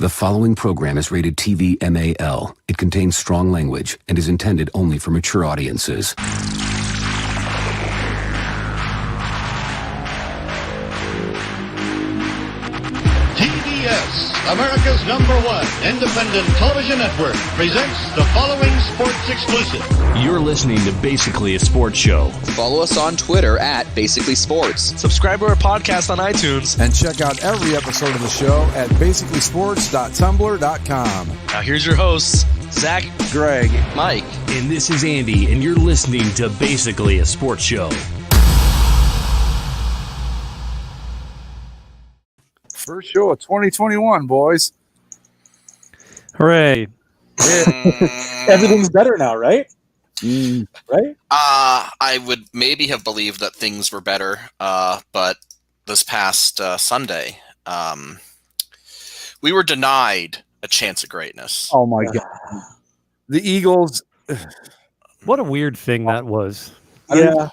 The following program is rated TV MAL. It contains strong language and is intended only for mature audiences. TBS, America's #1 independent television network, presents the following sports exclusive. You're listening to Basically a Sports Show. Follow us on Twitter at Basically Sports. Subscribe to our podcast on iTunes. And check out every episode of the show at basicallysports.tumblr.com. Now here's your hosts, Zach, Greg, Mike. and this is Andy, and you're listening to Basically a Sports Show. First show of 2021, boys. Hooray. Everything's better now, right? Right? I would maybe have believed that things were better, but this past Sunday, we were denied a chance at greatness. Oh, my God. The Eagles. What a weird thing that was. Yeah.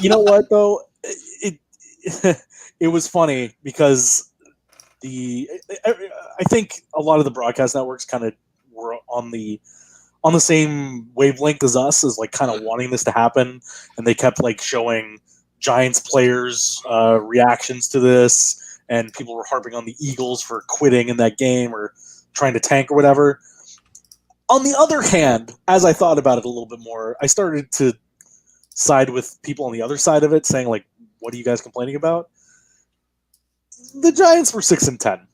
You know what, though? It was funny because I think a lot of the broadcast networks kind of were on the same wavelength as us, as like kind of wanting this to happen, and they kept like showing Giants players' reactions to this, and people were harping on the Eagles for quitting in that game or trying to tank or whatever. On the other hand, as I thought about it a little bit more, I started to side with people on the other side of it, saying like, "What are you guys complaining about?" The Giants were 6-10.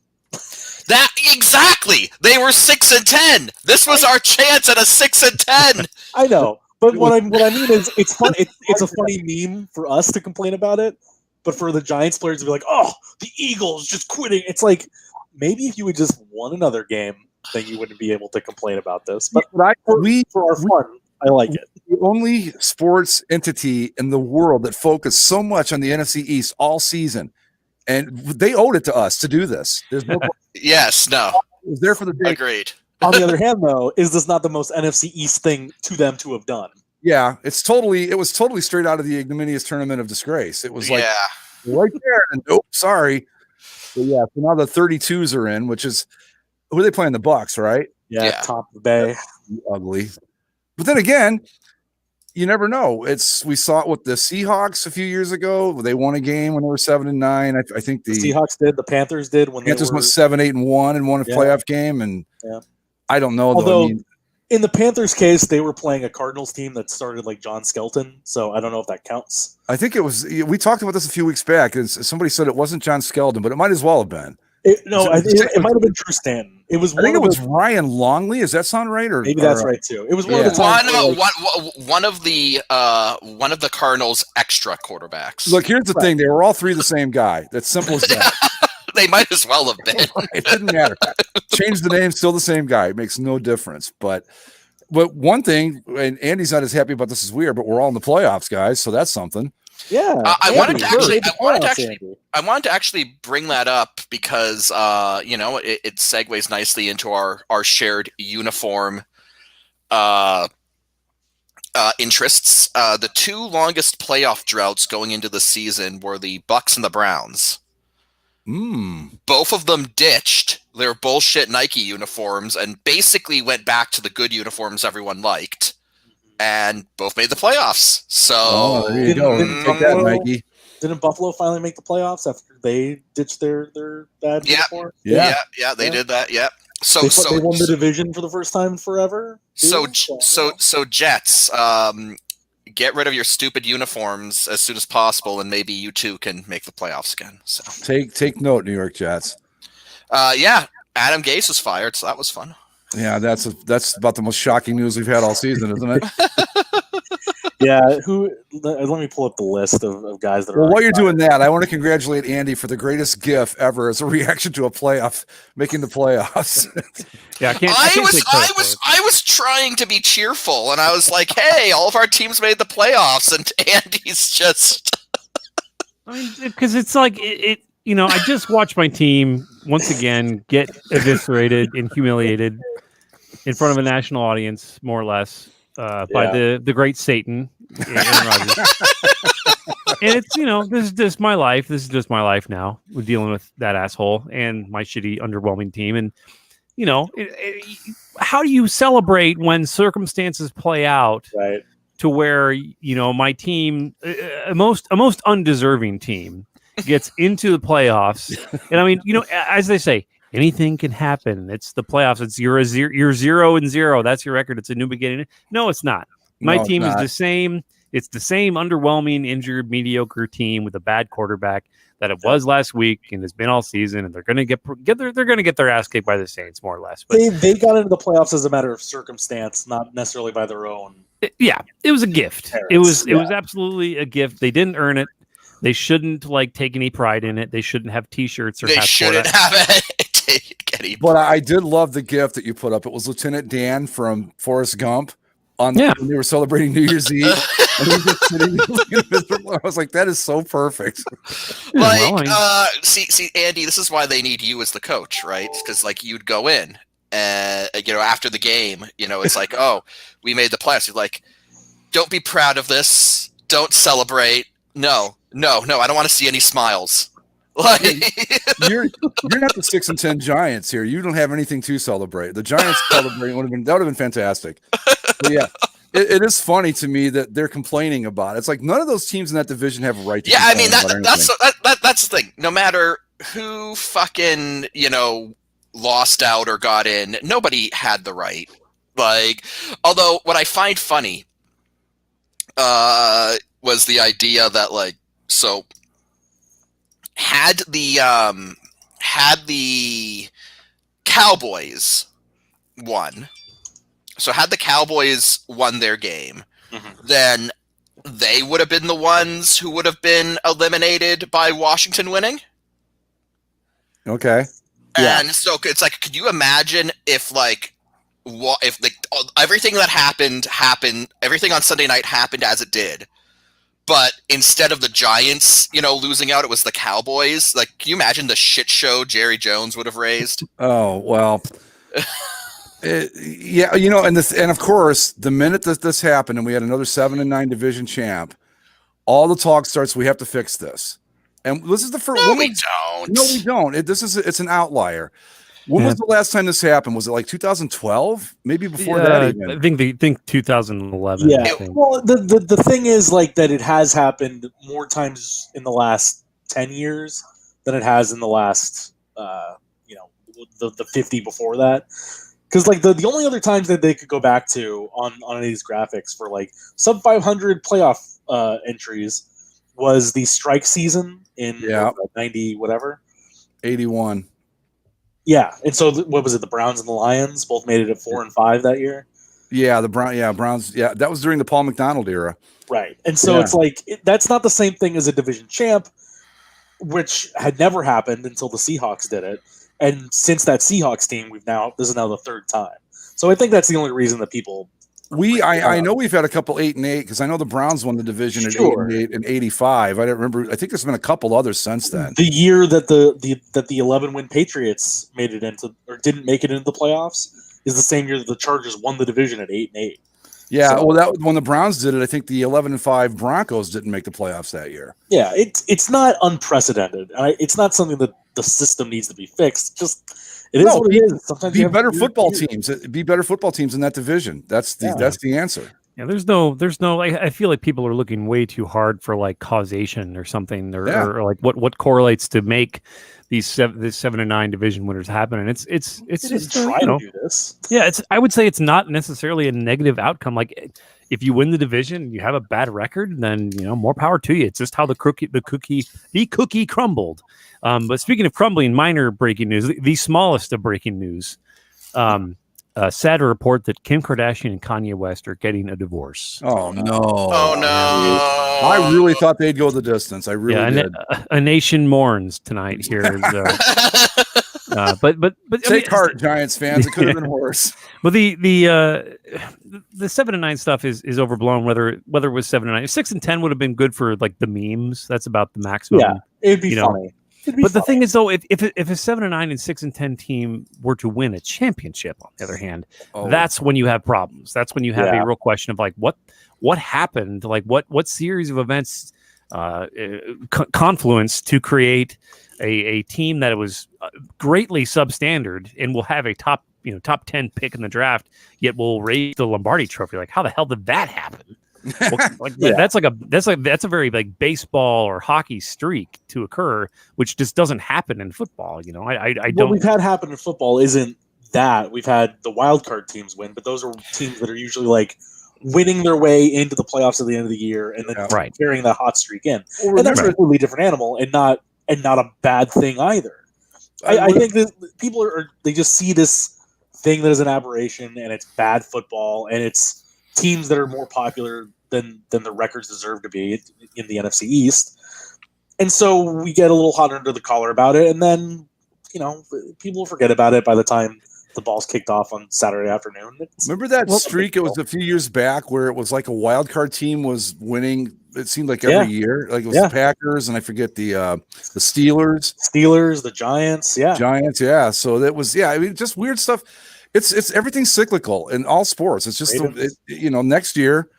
That exactly. They were 6-10. This was our chance at a 6-10. I know, but what I mean is, it's fun. It's a funny meme for us to complain about it, but for the Giants players to be like, "Oh, the Eagles just quitting." It's like, maybe if you had just won another game, then you wouldn't be able to complain about this. But for our fun, I like it. The only sports entity in the world that focused so much on the NFC East all season. And they owed it to us to do this. There's no Yes, no. It was there for the day. Agreed. On the other hand, though, is this not the most NFC East thing to them to have done? Yeah, it was totally straight out of the ignominious tournament of disgrace. It was like right there, and nope, sorry. But yeah, so now the 32s are in, which is who are they playing? The Bucks, right? Yeah. Top of the Bay. Ugly. But then again, you never know. We saw it with the Seahawks a few years ago. They won a game when they were 7-9. I think the Seahawks did. The Panthers did when Panthers they were went 7-8-1 and won a playoff game. And I don't know. Although in the Panthers' case, they were playing a Cardinals team that started like John Skelton, so I don't know if that counts. I think it was. We talked about this a few weeks back. Somebody said it wasn't John Skelton, but it might as well have been. It might have been Drew Stanton. It was. I think it was Ryan Longley. Does that sound right? Or maybe that's right too. It was one of the times one of the Cardinals' extra quarterbacks. Look, here's the thing: they were all three the same guy. That's simple as that. They might as well have been. It didn't matter. Change the name, still the same guy. It makes no difference. But one thing, and Andy's not as happy about this as we are, but we're all in the playoffs, guys. So that's something. Yeah, I wanted to actually bring that up because it segues nicely into our shared uniform interests. The two longest playoff droughts going into the season were the Bucks and the Browns. Both of them ditched their bullshit Nike uniforms and basically went back to the good uniforms everyone liked. And both made the playoffs. So there you go. Take that, Nike. Didn't Buffalo finally make the playoffs after they ditched their bad uniform? Yeah, they did that. Yeah. So they won the division for the first time forever. So Jets, get rid of your stupid uniforms as soon as possible, and maybe you too can make the playoffs again. So take note, New York Jets. Adam Gase was fired, so that was fun. Yeah, that's about the most shocking news we've had all season, isn't it? Yeah, let me pull up the list of guys that are. Well, while you're doing that, I want to congratulate Andy for the greatest GIF ever as a reaction to a playoff, making the playoffs. Yeah, I was trying to be cheerful, and I was like, "Hey, all of our teams made the playoffs," and Andy's just. I mean, because it's like it. I just watched my team once again get eviscerated and humiliated in front of a national audience, more or less, by the great Satan, Aaron Rodgers. it's this is just my life. This is just my life now. We're dealing with that asshole and my shitty, underwhelming team, and how do you celebrate when circumstances play out right to where my team, a most undeserving team, gets into the playoffs? And I mean, as they say, anything can happen. It's the playoffs. It's you're 0-0. That's your record. It's a new beginning. No, it's not. My team is the same. It's the same underwhelming, injured, mediocre team with a bad quarterback that it was last week and has been all season. And they're going to get their ass kicked by the Saints, more or less. But they got into the playoffs as a matter of circumstance, not necessarily by their own. It was a gift. It was absolutely a gift. They didn't earn it. They shouldn't take any pride in it. They shouldn't have T-shirts or hats. They shouldn't have it. But I did love the gift that you put up. It was Lieutenant Dan from Forrest Gump when they were celebrating New Year's Eve. And he was just sitting I was like, that is so perfect. See, Andy, this is why they need you as the coach, right? Because you'd go in and after the game, it's like, oh, we made the playoffs. You're like, don't be proud of this. Don't celebrate. No, I don't want to see any smiles. You're not the 6-10 Giants here. You don't have anything to celebrate. The Giants celebrating would have been fantastic. But yeah, it is funny to me that they're complaining about it. It's like none of those teams in that division have a right to. Yeah, I mean that's the thing. No matter who fucking lost out or got in, nobody had the right. Although what I find funny was the idea that had the Cowboys won. So had the Cowboys won their game, then they would have been the ones who would have been eliminated by Washington winning. Okay. And so it's like, could you imagine if everything that happened, everything on Sunday night happened as it did, but instead of the Giants, losing out, it was the Cowboys. Can you imagine the shit show Jerry Jones would have raised? Oh, well. And of course, the minute that this happened and we had another 7-9 division champ, all the talk starts, we have to fix this. And this is the first. No, we don't. No, we don't. It's an outlier. When was the last time this happened? Was it 2012? Maybe before that even? I think 2011. Yeah. Well, the thing is that it has happened more times in the last 10 years than it has in the last the 50 before that. Because the only other times that they could go back to on any of these graphics for sub 500 playoff entries was the strike season in 90 whatever 81. Yeah, and so what was it? The Browns and the Lions both made it at 4 and 5 that year. Yeah, Browns. Yeah, that was during the Paul McDonald era. Right, and so it's that's not the same thing as a division champ, which had never happened until the Seahawks did it. And since that Seahawks team, this is now the third time. So I think that's the only reason that people. I know we've had a couple 8-8 because I know the Browns won the division at 8-8 and 85. I don't remember. I think there's been a couple others since then. The year that the 11-win Patriots made it into or didn't make it into the playoffs is the same year that the Chargers won the division at 8-8. Yeah, so, well, when the Browns did it, I think the 11-5 Broncos didn't make the playoffs that year. Yeah, it's not unprecedented. It's not something that the system needs to be fixed. Just. It is what it is. Sometimes be better football teams. Be better football teams in that division. That's the answer. Yeah, there's no. I feel like people are looking way too hard for causation or something, or what correlates to make this 7-9 division winners happen. And it's just try to do this. Yeah, I would say it's not necessarily a negative outcome. If you win the division, and you have a bad record, then more power to you. It's just how the cookie crumbled. But speaking of crumbling, minor breaking news, the smallest of breaking news. Sad to report that Kim Kardashian and Kanye West are getting a divorce. Oh, no. Oh, no. I really thought they'd go the distance. I really did. A nation mourns tonight here. But take heart, Giants fans. It could have been worse. Well, the 7-9 stuff is overblown. Whether it was 7-9, 6-10 would have been good for the memes. That's about the maximum. Yeah, it'd be funny. But the thing is, though, if a 7-9 and 6-10 team were to win a championship, on the other hand, that's when you have problems. That's when you have a real question of what happened, what series of events confluence to create a team that was greatly substandard and will have a top 10 pick in the draft, yet will raise the Lombardi Trophy. Like, how the hell did that happen? That's a very like baseball or hockey streak to occur, which just doesn't happen in football. I don't. What we've had happen in football isn't that we've had the wild card teams win, but those are teams that are usually like winning their way into the playoffs at the end of the year and then carrying that hot streak in. And that's a completely different animal and not a bad thing either. I think that people they just see this thing that is an aberration and it's bad football and it's teams that are more popular than the records deserve to be in the NFC East. And so we get a little hot under the collar about it, and then, people will forget about it by the time the ball's kicked off on Saturday afternoon. Remember that streak? It was a few years back where it was like a wild card team was winning. It seemed like every year, like it was the Packers, and I forget the Steelers, the Giants. Yeah. So that was, just weird stuff. It's everything's cyclical in all sports. It's just, next year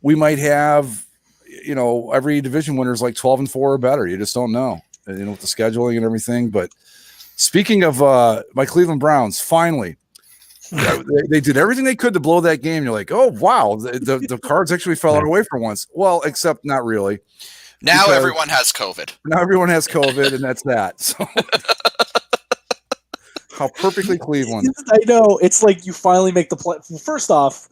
we might have, every division winner is like 12-4 or better. You just don't know, with the scheduling and everything. But speaking of my Cleveland Browns, finally, they did everything they could to blow that game. You're like, oh, wow, the cards actually fell our way for once. Well, except not really. Now everyone has COVID. Now everyone has COVID, and that's that. So. How perfectly Cleveland. I know. It's like you finally make the play. Well, first off,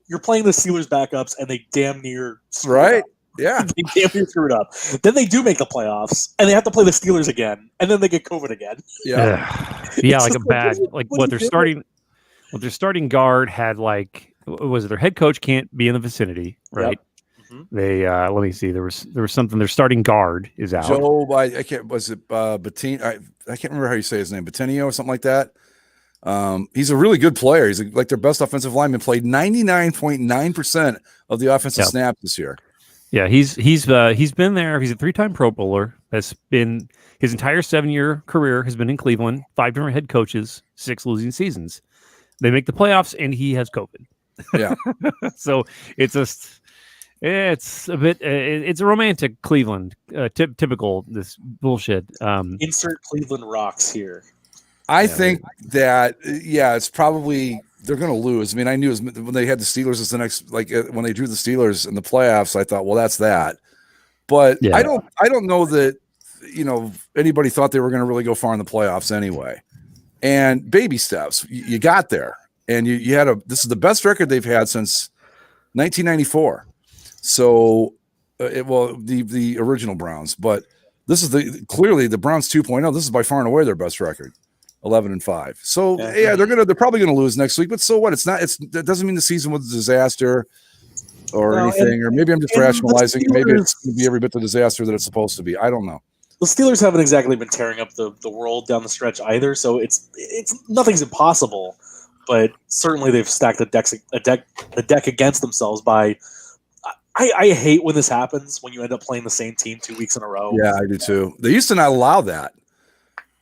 you're playing the Steelers backups, and they damn near right. Yeah, they damn near screwed up. Then they do make the playoffs, and they have to play the Steelers again, and then they get COVID again. Yeah, like a bad what they're starting. Well, their starting guard had their head coach can't be in the vicinity, right? Yep. They let me see. There was something. Their starting guard is out. Joe, I can't. Was it Bettino? I can't remember how you say his name. Bettino or something like that. He's a really good player. He's like their best offensive lineman. Played 99.9% of the offensive snaps this year. Yeah, he's been there. He's a 3-time Pro Bowler. That's been his entire 7-year career has been in Cleveland. 5 different head coaches, 6 losing seasons. They make the playoffs, and he has COVID. Yeah. So it's a bit. It's a romantic Cleveland, typical this bullshit. Insert Cleveland rocks here. I think that it's probably they're going to lose. I mean, I knew when they had the Steelers as the next, when they drew the Steelers in the playoffs, I thought, well, that's that. But I don't know that anybody thought they were going to really go far in the playoffs anyway. And baby steps, you got there, and you had this is the best record they've had since 1994. So, the original Browns, but this is clearly the Browns 2.0. This is by far and away their best record, 11-5. So they're probably gonna lose next week, but so what? That doesn't mean the season was a disaster or anything, or maybe I'm just rationalizing. Maybe it's gonna be every bit the disaster that it's supposed to be. I don't know. The Steelers haven't exactly been tearing up the world down the stretch either, so it's nothing's impossible, but certainly they've stacked the deck against themselves by. I hate when this happens, when you end up playing the same team 2 weeks in a row. Yeah, I do too. They used to not allow that.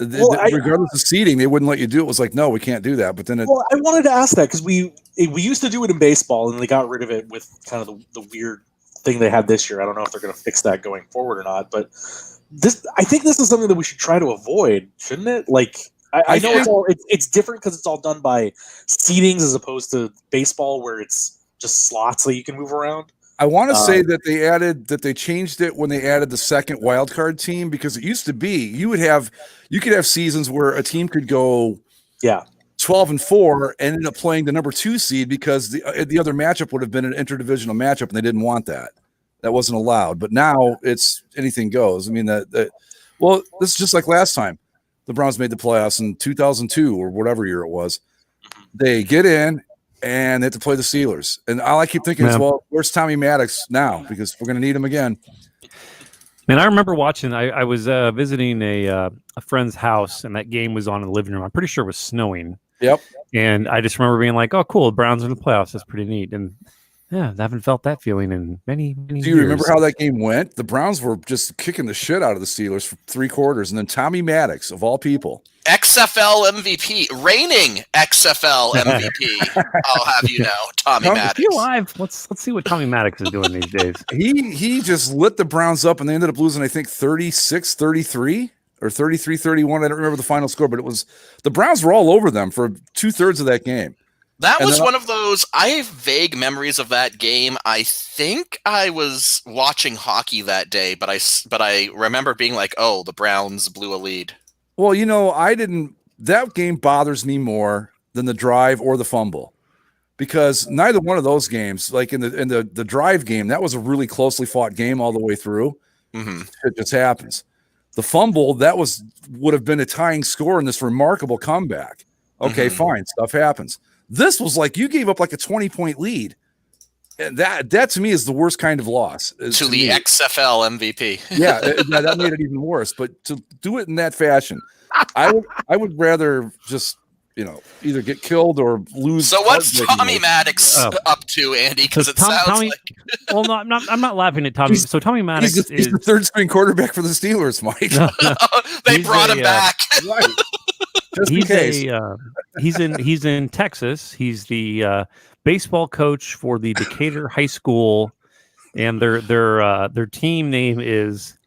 Regardless of seeding, they wouldn't let you do it. It was like, no, we can't do that. But then I wanted to ask that because we used to do it in baseball, and they got rid of it with kind of the weird thing they had this year. I don't know if they're going to fix that going forward or not. But I think this is something that we should try to avoid, shouldn't it? Like, I know it's different because it's all done by seedings as opposed to baseball where it's just slots that you can move around. I want to say that they changed it when they added the second wild card team, because it used to be you could have seasons where a team could go 12-4 and end up playing the number 2 seed because the other matchup would have been an interdivisional matchup, and they didn't want that. That wasn't allowed. But now it's anything goes. I mean this is just like last time the Browns made the playoffs in 2002 or whatever year it was. They get in and they have to play the Steelers. And all I keep thinking is, well, where's Tommy Maddox now? Because we're going to need him again. Man, I remember watching. I was visiting a friend's house, and that game was on in the living room. I'm pretty sure it was snowing. Yep. And I just remember being like, "Oh, cool! The Browns are in the playoffs. That's pretty neat." And Yeah, I haven't felt that feeling in many years. Do you remember how that game went? The Browns were just kicking the shit out of the Steelers for 3 quarters, and then Tommy Maddox, of all people, XFL MVP, reigning XFL MVP. I'll have you know, Tommy Maddox. Is he alive? Let's see what Tommy Maddox is doing these days. He just lit the Browns up, and they ended up losing, I think, 36-33 or 33-31. I don't remember the final score, but it was the Browns were all over them for 2/3 of that game. That was one of those. I have vague memories of that game. I think I was watching hockey that day, but I remember being like, "Oh, the Browns blew a lead." Well, I didn't. That game bothers me more than the drive or the fumble, because neither one of those games, like in the drive game, that was a really closely fought game all the way through. Mm-hmm. It just happens. The fumble would have been a tying score in this remarkable comeback. Okay, fine, stuff happens. This was like you gave up like a 20-point lead. And that to me is the worst kind of loss. To the XFL MVP. Yeah, that made it even worse. But to do it in that fashion, I would rather just either get killed or lose. So what's Tommy Maddox up to, Andy? Because it sounds like. Well, no, I'm not laughing at Tommy. So Tommy Maddox he's the third string quarterback for the Steelers, Mike. They brought him back. Right. Just in case. He's in Texas. He's the baseball coach for the Decatur High School, and their team name is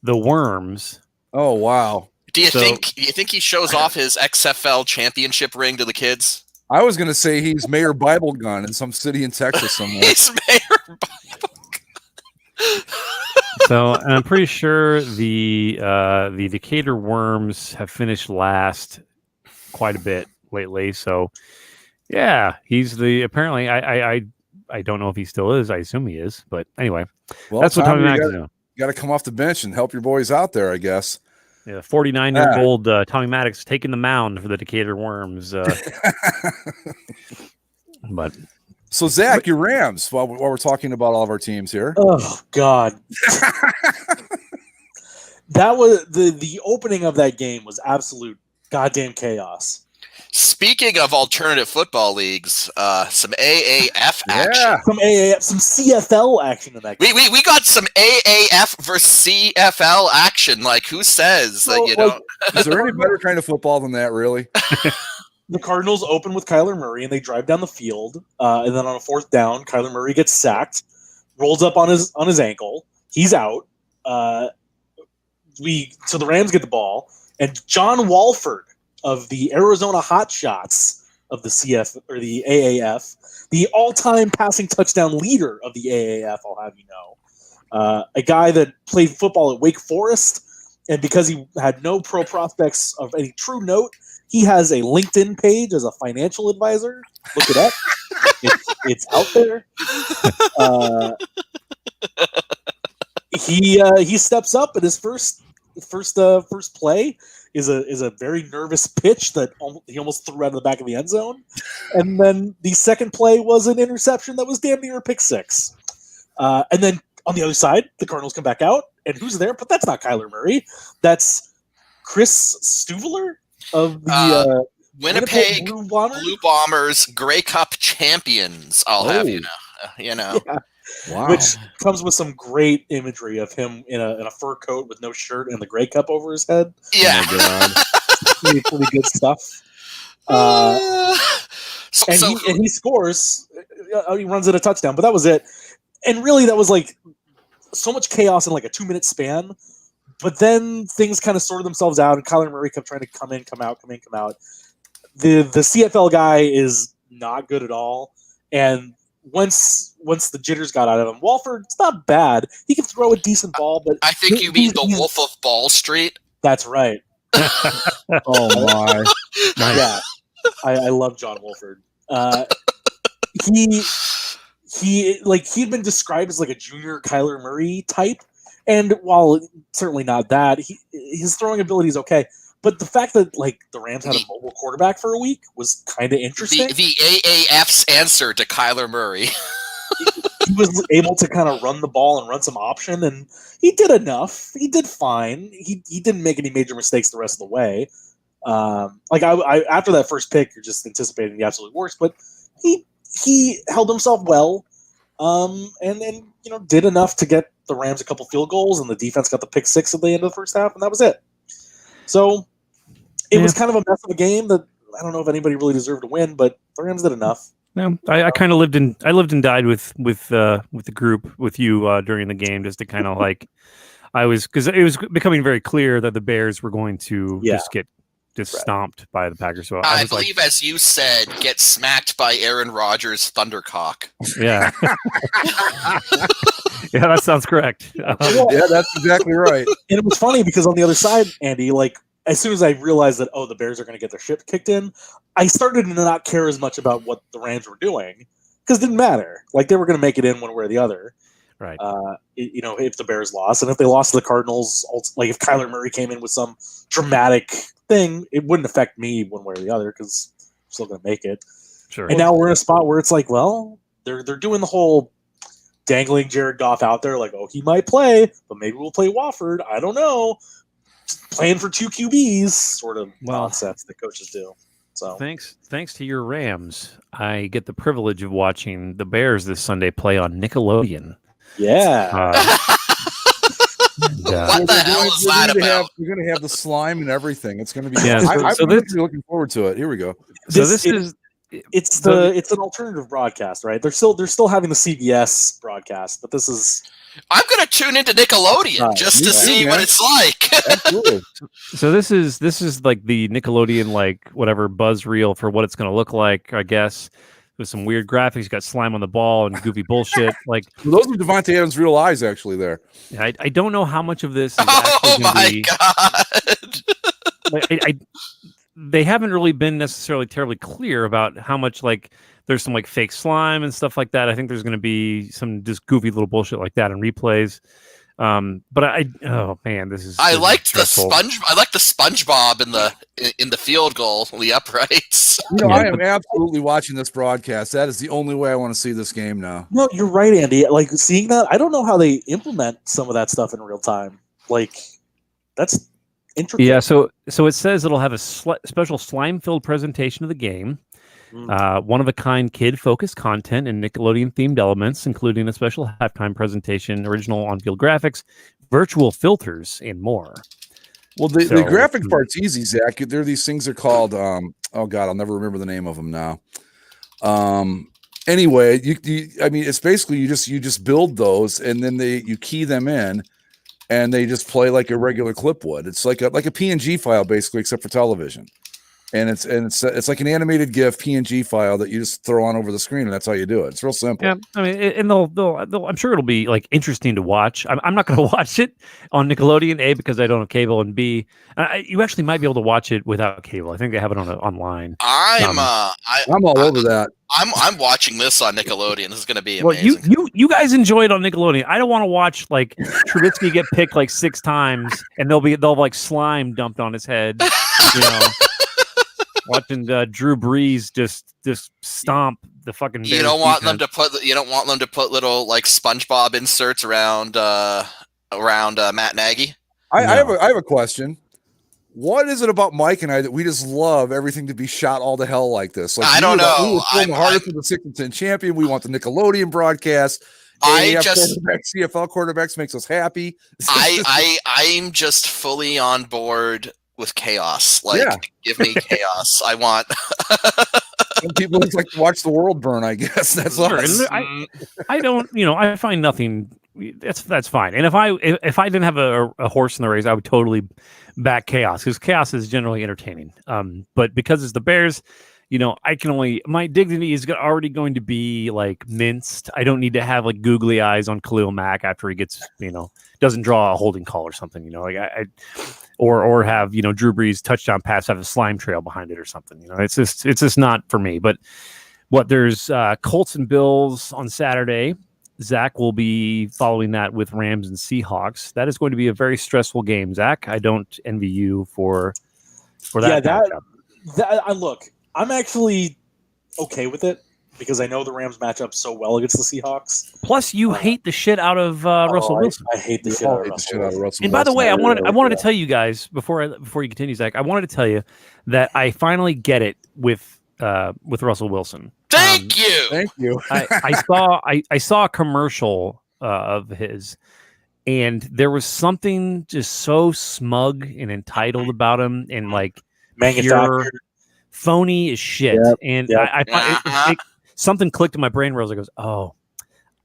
the Worms. Oh wow! Do you think he shows off his XFL championship ring to the kids? I was going to say he's Mayor Bible Gun in some city in Texas somewhere. He's Mayor Bible Gun. So I'm pretty sure the Decatur Worms have finished last quite a bit lately. So yeah, he's apparently I don't know if he still is. I assume he is, but anyway, well, that's what Tommy Maddox is doing. You got to come off the bench and help your boys out there, I guess. Yeah, 49-year-old Tommy Maddox taking the mound for the Decatur Worms. But so Zach, your Rams. While we're talking about all of our teams here. Oh God, that was the opening of that game was absolute goddamn chaos. Speaking of alternative football leagues, some AAF action. Some CFL action in that game. We got some AAF versus CFL action. Like, who says that, Is there any better kind of football than that, really? The Cardinals open with Kyler Murray, and they drive down the field. And then on a 4th down, Kyler Murray gets sacked, rolls up on his ankle. He's out. So the Rams get the ball, and John Walford of the Arizona Hotshots of the AAF, the all-time passing touchdown leader of the AAF, I'll have you know. A guy that played football at Wake Forest, and because he had no pro prospects of any true note, he has a LinkedIn page as a financial advisor. Look it up. It's out there. He steps up at his first play is a very nervous pitch that he almost threw out of the back of the end zone, and then the second play was an interception that was damn near a pick six. And then on the other side, the Cardinals come back out, and who's there? But that's not Kyler Murray. That's Chris Stuvler of the Winnipeg Blue Bombers Grey Cup champions. I'll have you know. Yeah. Wow. Which comes with some great imagery of him in a fur coat with no shirt and the Grey Cup over his head. Yeah. Oh my God. pretty good stuff. He scores. He runs at a touchdown, but that was it. And really, that was like so much chaos in like a 2-minute span. But then things kind of sorted themselves out, and Kyler Murray kept trying to come in, come out, come in, come out. The CFL guy is not good at all, and once the jitters got out of him, Walford's not bad. He can throw a decent ball, but I think you mean the Wolf of Ball Street. That's right. Oh my! Nice. Yeah, I love John Wolford. He'd been described as like a junior Kyler Murray type, and while certainly not that, his throwing ability is okay. But the fact that like the Rams had a mobile quarterback for a week was kind of interesting. The AAF's answer to Kyler Murray. He was able to kind of run the ball and run some option, and he did enough. He did fine. He didn't make any major mistakes the rest of the way. I after that first pick, you're just anticipating the absolute worst, but he held himself well. and did enough to get the Rams a couple field goals, and the defense got the pick six at the end of the first half, and that was it. So it was kind of a mess of a game that I don't know if anybody really deserved to win, but the Rams did enough. No, I kind of lived and died with the group with you during the game, just to kind of like because it was becoming very clear that the Bears were going to just get stomped by the Packers. So I believe, as you said, get smacked by Aaron Rodgers' Thundercock. Yeah, yeah, that sounds correct. Yeah, that's exactly right. And it was funny because on the other side, Andy, like as soon as I realized that the Bears are going to get their shit kicked in, I started to not care as much about what the Rams were doing because it didn't matter. Like they were going to make it in one way or the other. Right. If the Bears lost, and if they lost to the Cardinals, like if Kyler Murray came in with some dramatic thing, it wouldn't affect me one way or the other because I'm still going to make it. Sure. And now we're in a spot where it's like, well, they're doing the whole dangling Jared Goff out there, like, he might play, but maybe we'll play Wofford. I don't know. Playing for two QBs, sort of nonsense that coaches do. So thanks to your Rams, I get the privilege of watching the Bears this Sunday play on Nickelodeon. Yeah. What the hell is that about? You're going to have the slime and everything. It's going to be. Yeah, I'm really looking forward to it. Here we go. It's an alternative broadcast, right? They're still having the CBS broadcast, but this is. I'm going to tune into Nickelodeon just to see what it's like. Absolutely. So this is like the Nickelodeon, like whatever buzz reel for what it's going to look like, I guess. With some weird graphics, you got slime on the ball and goofy bullshit. Like those are Devontae Adams' real eyes, actually. There, I don't know how much of this is actually going to be. God! They haven't really been necessarily terribly clear about how much like there's some like fake slime and stuff like that. I think there's going to be some just goofy little bullshit like that in replays. But this is. I liked the SpongeBob in the field goal, the uprights. I am absolutely watching this broadcast. That is the only way I want to see this game now. No, you're right, Andy. Like seeing that, I don't know how they implement some of that stuff in real time. Like that's intricate. Yeah. So it says it'll have a special slime-filled presentation of the game. One-of-a-kind kid-focused content and Nickelodeon-themed elements, including a special halftime presentation, original on-field graphics, virtual filters, and more. Well, the graphics part's easy, Zach. There are these things that are called, I'll never remember the name of them now. Anyway, it's basically you just build those, and then you key them in, and they just play like a regular clip would. It's like a PNG file, basically, except for television. And it's like an animated GIF PNG file that you just throw on over the screen, and that's how you do it. It's real simple. Yeah, I mean, and they'll I'm sure it'll be like interesting to watch. I'm not going to watch it on Nickelodeon, A, because I don't have cable, and B, you actually might be able to watch it without cable. I think they have it online. I'm all over that. I'm watching this on Nickelodeon. This is going to be amazing. Well, you guys enjoy it on Nickelodeon. I don't want to watch like Trubisky get picked like 6 times, and they'll like slime dumped on his head. Watching Drew Brees just stomp the fucking. You don't want them to put little like SpongeBob inserts around Matt Nagy. I have a question. What is it about Mike and I that we just love everything to be shot all to hell like this? Like, I don't know. I'm harder for the 6 and 10 champion. We want the Nickelodeon broadcast. CFL quarterbacks makes us happy. I'm just fully on board with chaos. Give me chaos. I want. Some people just like to watch the world burn, I guess. That's us. I don't, I find nothing. That's fine. And if I didn't have a horse in the race, I would totally back chaos, because chaos is generally entertaining. But because it's the Bears, my dignity is already going to be like minced. I don't need to have like googly eyes on Khalil Mack after he gets, doesn't draw a holding call or something, or have, Drew Brees touchdown pass have a slime trail behind it or something. It's just not for me. But there's Colts and Bills on Saturday. Zach will be following that with Rams and Seahawks. That is going to be a very stressful game, Zach. I don't envy you for that. Yeah, look, I'm actually okay with it because I know the Rams match up so well against the Seahawks. Plus, you hate the shit out of Russell Wilson. I hate the shit out of Russell Wilson. And by the way, I wanted to tell you guys before you continue, Zach. I wanted to tell you that I finally get it with with Russell Wilson. Thank you. Thank you. I saw a commercial of his, and there was something just so smug and entitled about him, and like manufactured, phony as shit. Yep. And Yep. I something clicked in my brain where I was like, "Oh,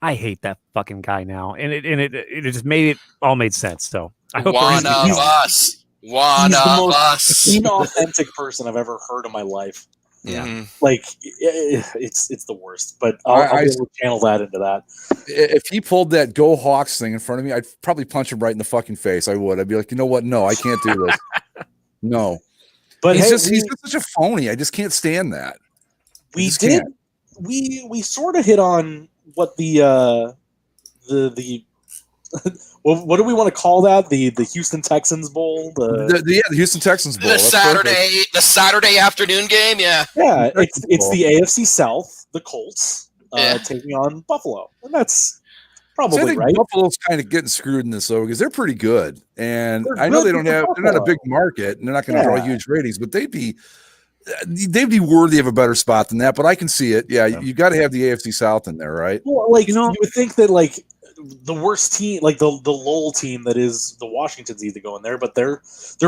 I hate that fucking guy now," and it just made sense. So I hope One of us. One he's the of most us. inauthentic person I've ever heard in my life. Yeah, like it's the worst. But I'll be able to channel that into that. If he pulled that "Go Hawks" thing in front of me, I'd probably punch him right in the fucking face. I would. I'd be like, you know what? No, I can't do this. No. But he's hey, just such a phony. I just can't stand that. We sort of hit on what the well, what do we want to call that? The Houston Texans Bowl? The Houston Texans Bowl. The Saturday afternoon game, yeah. Yeah, it's the AFC South, the Colts, taking on Buffalo. And that's probably I think right. Buffalo's kind of getting screwed in this though, because they're pretty good. And They're I know good they're not a big market and they're not going to draw huge ratings, but they'd be worthy of a better spot than that. But I can see it. Yeah, you got to have the AFC South in there, right? Well, like you would think that like the worst team, like the Lowell team that is the Washington's, need to go in there, but they're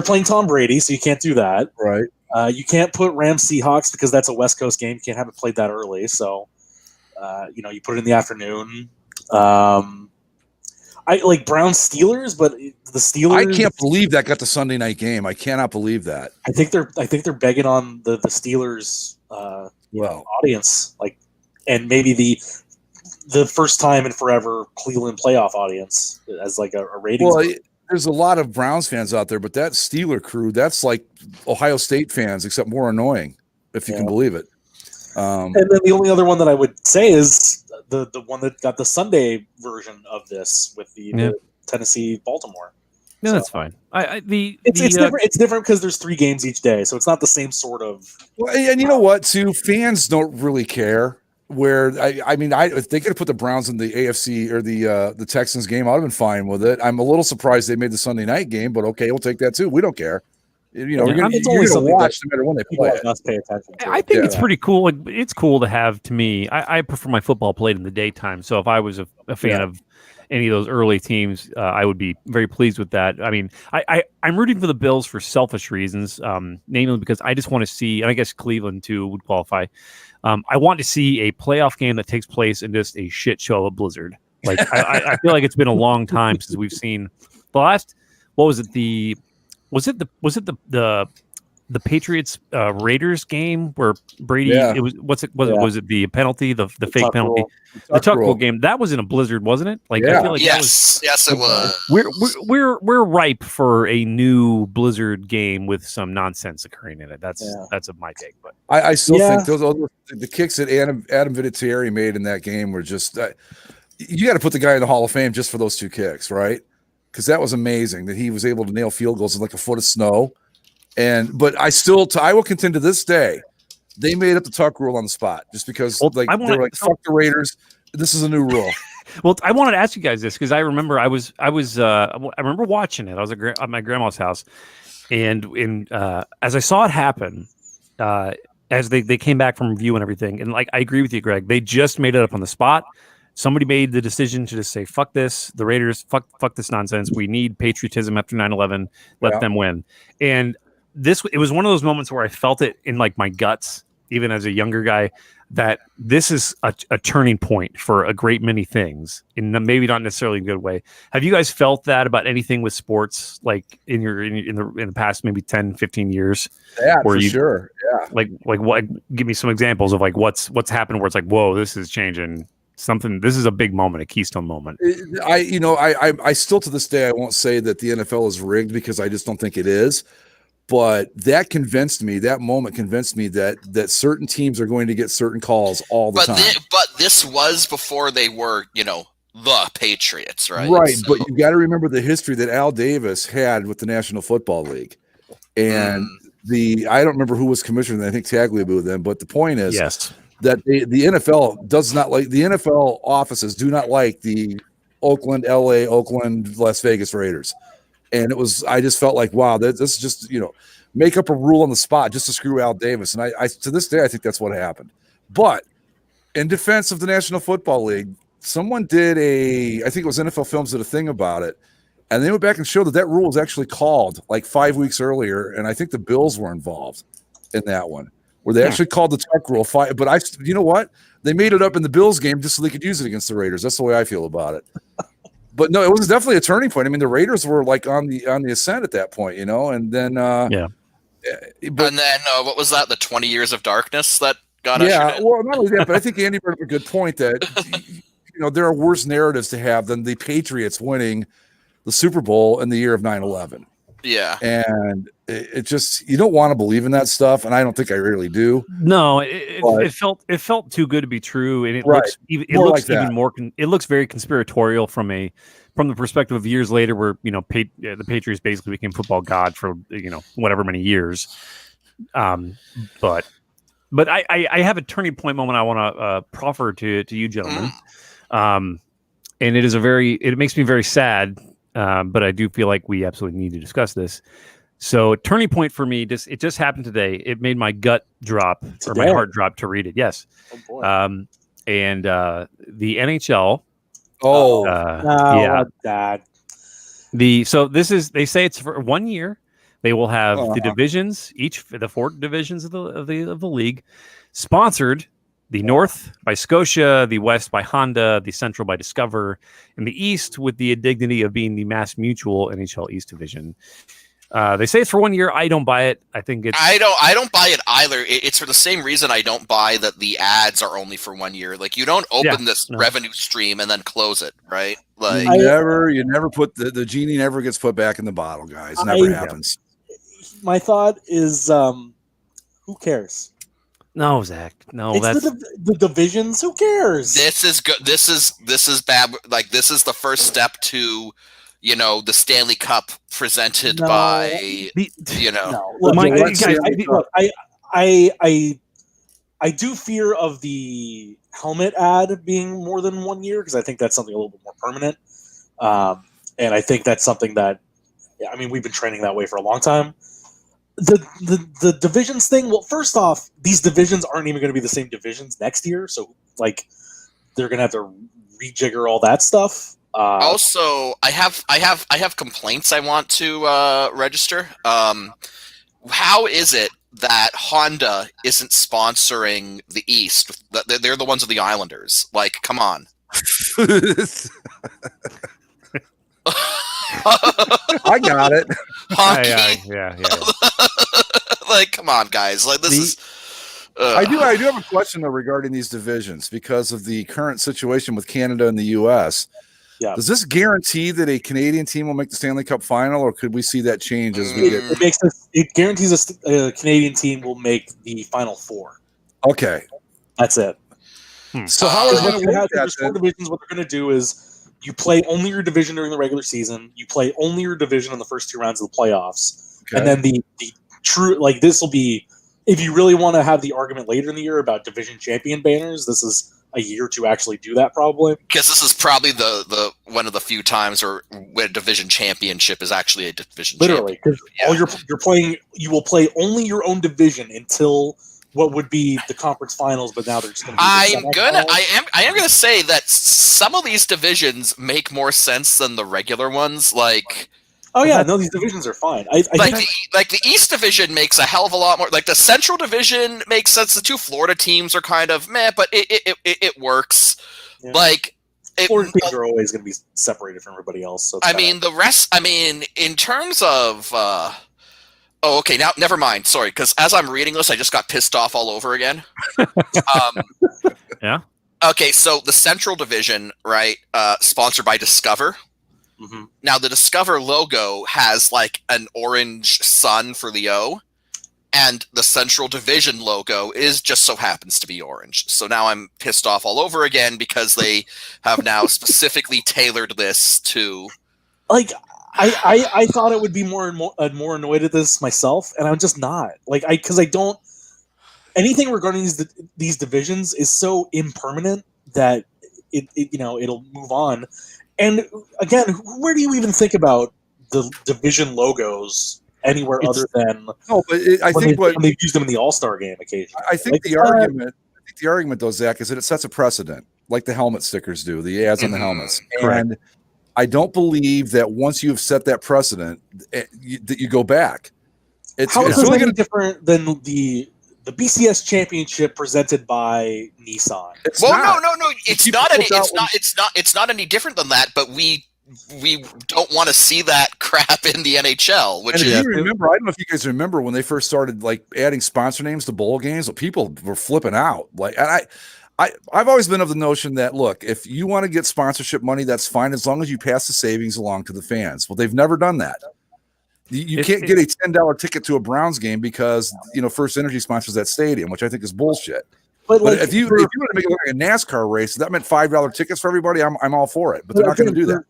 playing Tom Brady, so you can't do that. Right. You can't put Rams Seahawks because that's a West Coast game. You can't have it played that early. So you put it in the afternoon. I like Browns Steelers, but the Steelers. I can't believe that got the Sunday night game. I cannot believe that. I think they're begging on the Steelers audience, like, and maybe the first time in forever Cleveland playoff audience as like a ratings. Well, there's a lot of Browns fans out there, but that Steeler crew, that's like Ohio State fans, except more annoying, if you can believe it. And then the only other one that I would say is the one that got the Sunday version of this with the Tennessee Baltimore. No, that's fine. It's different. It's different because there's 3 games each day, so it's not the same sort of. Well, and you know what? Too, fans don't really care. Where if they could have put the Browns in the AFC or the Texans game, I'd have been fine with it. I'm a little surprised they made the Sunday night game, but okay, we'll take that too. We don't care. You know, you're going to watch no matter when they play it. Must pay attention to. I think it's pretty cool. Like, it's cool to have. To me, I prefer my football played in the daytime. So if I was a fan of any of those early teams, I would be very pleased with that. I mean, I'm rooting for the Bills for selfish reasons, namely because I just want to see, and I guess Cleveland too would qualify. I want to see a playoff game that takes place in just a shit show of a blizzard. Like I feel like it's been a long time since we've seen the last. What was it? Was it the Patriots Raiders game where Brady? It was was it the penalty, the fake penalty, the tuck rule game? That was in a blizzard, wasn't it? Like I feel like yes, it was. We're ripe for a new blizzard game with some nonsense occurring in it. That's my take. But I still think those the kicks that Adam Vinatieri made in that game were just you got to put the guy in the Hall of Fame just for those 2 kicks, right? Because that was amazing that he was able to nail field goals in like a foot of snow. But I will contend to this day, they made up the tuck rule on the spot just because they were like, fuck the Raiders. This is a new rule. Well, I wanted to ask you guys this because I remember I remember watching it. I was at my grandma's house, and as I saw it happen, as they came back from review and everything, and like I agree with you, Greg, they just made it up on the spot. Somebody made the decision to just say, fuck this, the Raiders, fuck this nonsense. We need patriotism after 9/11. Let them win. And it was one of those moments where I felt it in like my guts, even as a younger guy, that this is a turning point for a great many things, in maybe not necessarily a good way. Have you guys felt that about anything with sports, like in the past maybe 10, 15 years? Yeah, for sure. Yeah. Like what? Give me some examples of like what's happened where it's like, whoa, this is changing. Something. This is a big moment, a keystone moment. I still to this day I won't say that the NFL is rigged because I just don't think it is. But that moment convinced me that certain teams are going to get certain calls all the time. But this was before they were, the Patriots, right? Right. So. But you got to remember the history that Al Davis had with the National Football League, and I don't remember who was commissioner. I think Tagliabue then. But the point is, that the NFL does not like, the NFL offices do not like the Oakland, Las Vegas Raiders. And I just felt like, wow, this is just, make up a rule on the spot just to screw Al Davis. And I to this day, I think that's what happened. But in defense of the National Football League, someone did I think it was NFL Films did a thing about it. And they went back and showed that rule was actually called like 5 weeks earlier. And I think the Bills were involved in that one, where they actually called the tuck rule. But you know what? They made it up in the Bills game just so they could use it against the Raiders. That's the way I feel about it. But no, it was definitely a turning point. I mean, the Raiders were like on the ascent at that point, you know, and then and then what was that? The 20 years of darkness that got ushered in? Well, not only that, but I think Andy brought up a good point that you know there are worse narratives to have than the Patriots winning the Super Bowl in the year of 9/11. Yeah, and it just you don't want to believe in that stuff, and I don't think I really do. No, it felt too good to be true, and it looks even more. It looks very conspiratorial from the perspective of years later, where you know the Patriots basically became football god for whatever many years. But I have a turning point moment I want to proffer to you gentlemen, and it makes me very sad. But I do feel like we absolutely need to discuss this. So turning point for me, it just happened today. It made my gut drop or my heart drop to read it. Yes. Oh boy. And the NHL. Dad. So they say it's for 1 year. They will have the divisions, the 4 divisions of the league, sponsored. The North by Scotia, the West by Honda, the Central by Discover, and the East with the dignity of being the Mass Mutual NHL East Division. They say it's for 1 year. I don't buy it. I think it's. I don't buy it either. It's for the same reason I don't buy that the ads are only for 1 year. Like you don't open this revenue stream and then close it, right? Like you never put the genie never gets put back in the bottle, guys. Never happens. My thought is, who cares? No, Zach. No, it's the divisions. Who cares? This is good. This is bad. Like this is the first step to, the Stanley Cup presented by, No. Look, I do fear of the helmet ad being more than 1 year because I think that's something a little bit more permanent. And I think that's something that, we've been training that way for a long time. The divisions thing. Well, first off, these divisions aren't even going to be the same divisions next year, so like they're going to have to rejigger all that stuff. Also, I have complaints I want to register. How is it that Honda isn't sponsoring the East? They're the ones of the Islanders. Like, come on. I got it. Yeah. Like, come on, guys. Like, this is. I do have a question though regarding these divisions because of the current situation with Canada and the U.S. Yeah. Does this guarantee that a Canadian team will make the Stanley Cup final, or could we see that change as we get? It guarantees a Canadian team will make the Final Four. Okay, that's it. So how is there's 4 divisions? What they're going to do is you play only your division during the regular season. You play only your division in the first 2 rounds of the playoffs, and then the true this will be. If you really want to have the argument later in the year about division champion banners, this is a year to actually do that, probably. Because this is probably the one of the few times where a division championship is actually a division. Literally, because you're playing, you will play only your own division until what would be the conference finals, but now they're just going to. I am gonna say that some of these divisions make more sense than the regular ones, like. Oh yeah, no, these divisions are fine. I think the East Division makes a hell of a lot more. Like the Central Division makes sense. The 2 Florida teams are kind of meh, but it works. Yeah. Like Florida teams are always going to be separated from everybody else. So the rest. In terms of. Okay. Now, never mind. Sorry, because as I'm reading this, I just got pissed off all over again. Yeah. Okay, so the Central Division, right? Sponsored by Discover. Mm-hmm. Now the Discover logo has like an orange sun for the O, and the Central Division logo is just so happens to be orange. So now I'm pissed off all over again because they have now specifically tailored this to. Like I thought it would be more more annoyed at this myself, and I'm just not. Because I don't. Anything regarding these divisions is so impermanent that it'll move on. And again, where do you even think about the division logos anywhere other than no. But when they've used them in the All-Star game occasionally. I think the argument, though, Zach, is that it sets a precedent, like the helmet stickers do, the ads on the helmets, and I don't believe that once you've set that precedent, that you go back. It's really any different than the BCS championship presented by Nissan. No. It's not any different than that. But we don't want to see that crap in the NHL. Which and if you remember, I don't know if you guys remember when they first started like adding sponsor names to bowl games. People were flipping out. Like, and I've always been of the notion that, look, if you want to get sponsorship money, that's fine as long as you pass the savings along to the fans. Well, they've never done that. You can't get a $10 ticket to a Browns game because First Energy sponsors that stadium, which I think is bullshit. But like, if you want to make it look like a NASCAR race, that meant $5 tickets for everybody. I'm all for it, but they're not going to do that.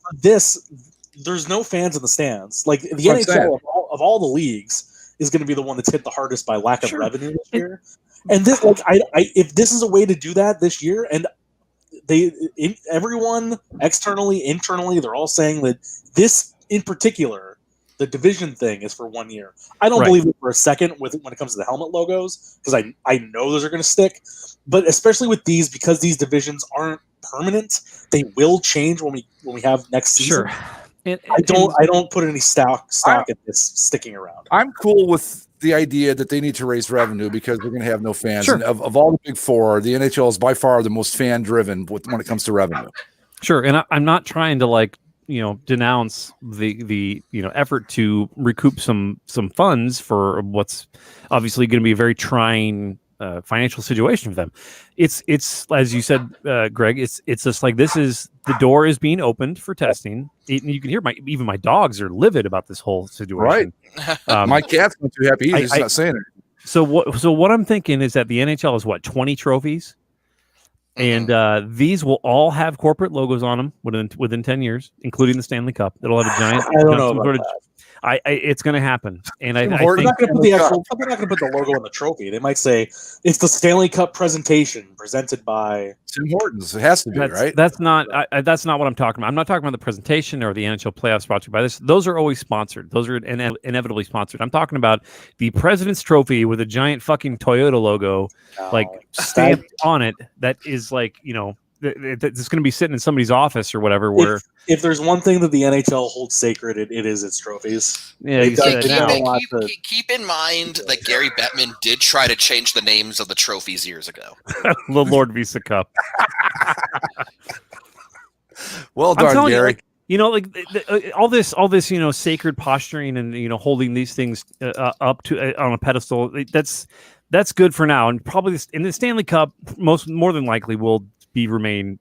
There's no fans in the stands. Like the NHL of all the leagues is going to be the one that's hit the hardest by lack of revenue this year. And this, like, if this is a way to do that this year, and everyone externally, internally, they're all saying that this in particular, the division thing is for 1 year. I don't believe it for a second when it comes to the helmet logos, because I know those are going to stick. But especially with these, because these divisions aren't permanent, they will change when we have next season. Sure. I don't put any stock in this sticking around. I'm cool with the idea that they need to raise revenue because they're going to have no fans. Sure. And of all the big four, the NHL is by far the most fan driven when it comes to revenue. Sure. And I'm not trying to denounce the effort to recoup some funds for what's obviously going to be a very trying financial situation for them. It's as you said, Greg. It's just like the door is being opened for testing. You can hear even my dogs are livid about this whole situation. Right. My cat's not too happy. He's not saying it. So what I'm thinking is that the NHL is 20 trophies. And these will all have corporate logos on them within 10 years, including the Stanley Cup. It'll have a giant. I don't know about that. It's going to happen, and they're not going to put the logo on the trophy. They might say it's the Stanley Cup presentation presented by Tim Hortons. It has to be right. That's not what I'm talking about. I'm not talking about the presentation or the NHL playoffs brought to you by this. Those are always sponsored. Those are inevitably sponsored. I'm talking about the President's Trophy with a giant fucking Toyota logo, stamped on it. That is it's going to be sitting in somebody's office or whatever. Where if there's one thing that the NHL holds sacred, it is its trophies. Yeah, keep in mind that Gary Bettman did try to change the names of the trophies years ago. The Lord Visa Cup. Well done, Gary. All this, sacred posturing and hholding these things up to on a pedestal. That's good for now, and probably in the Stanley Cup, more than likely will remain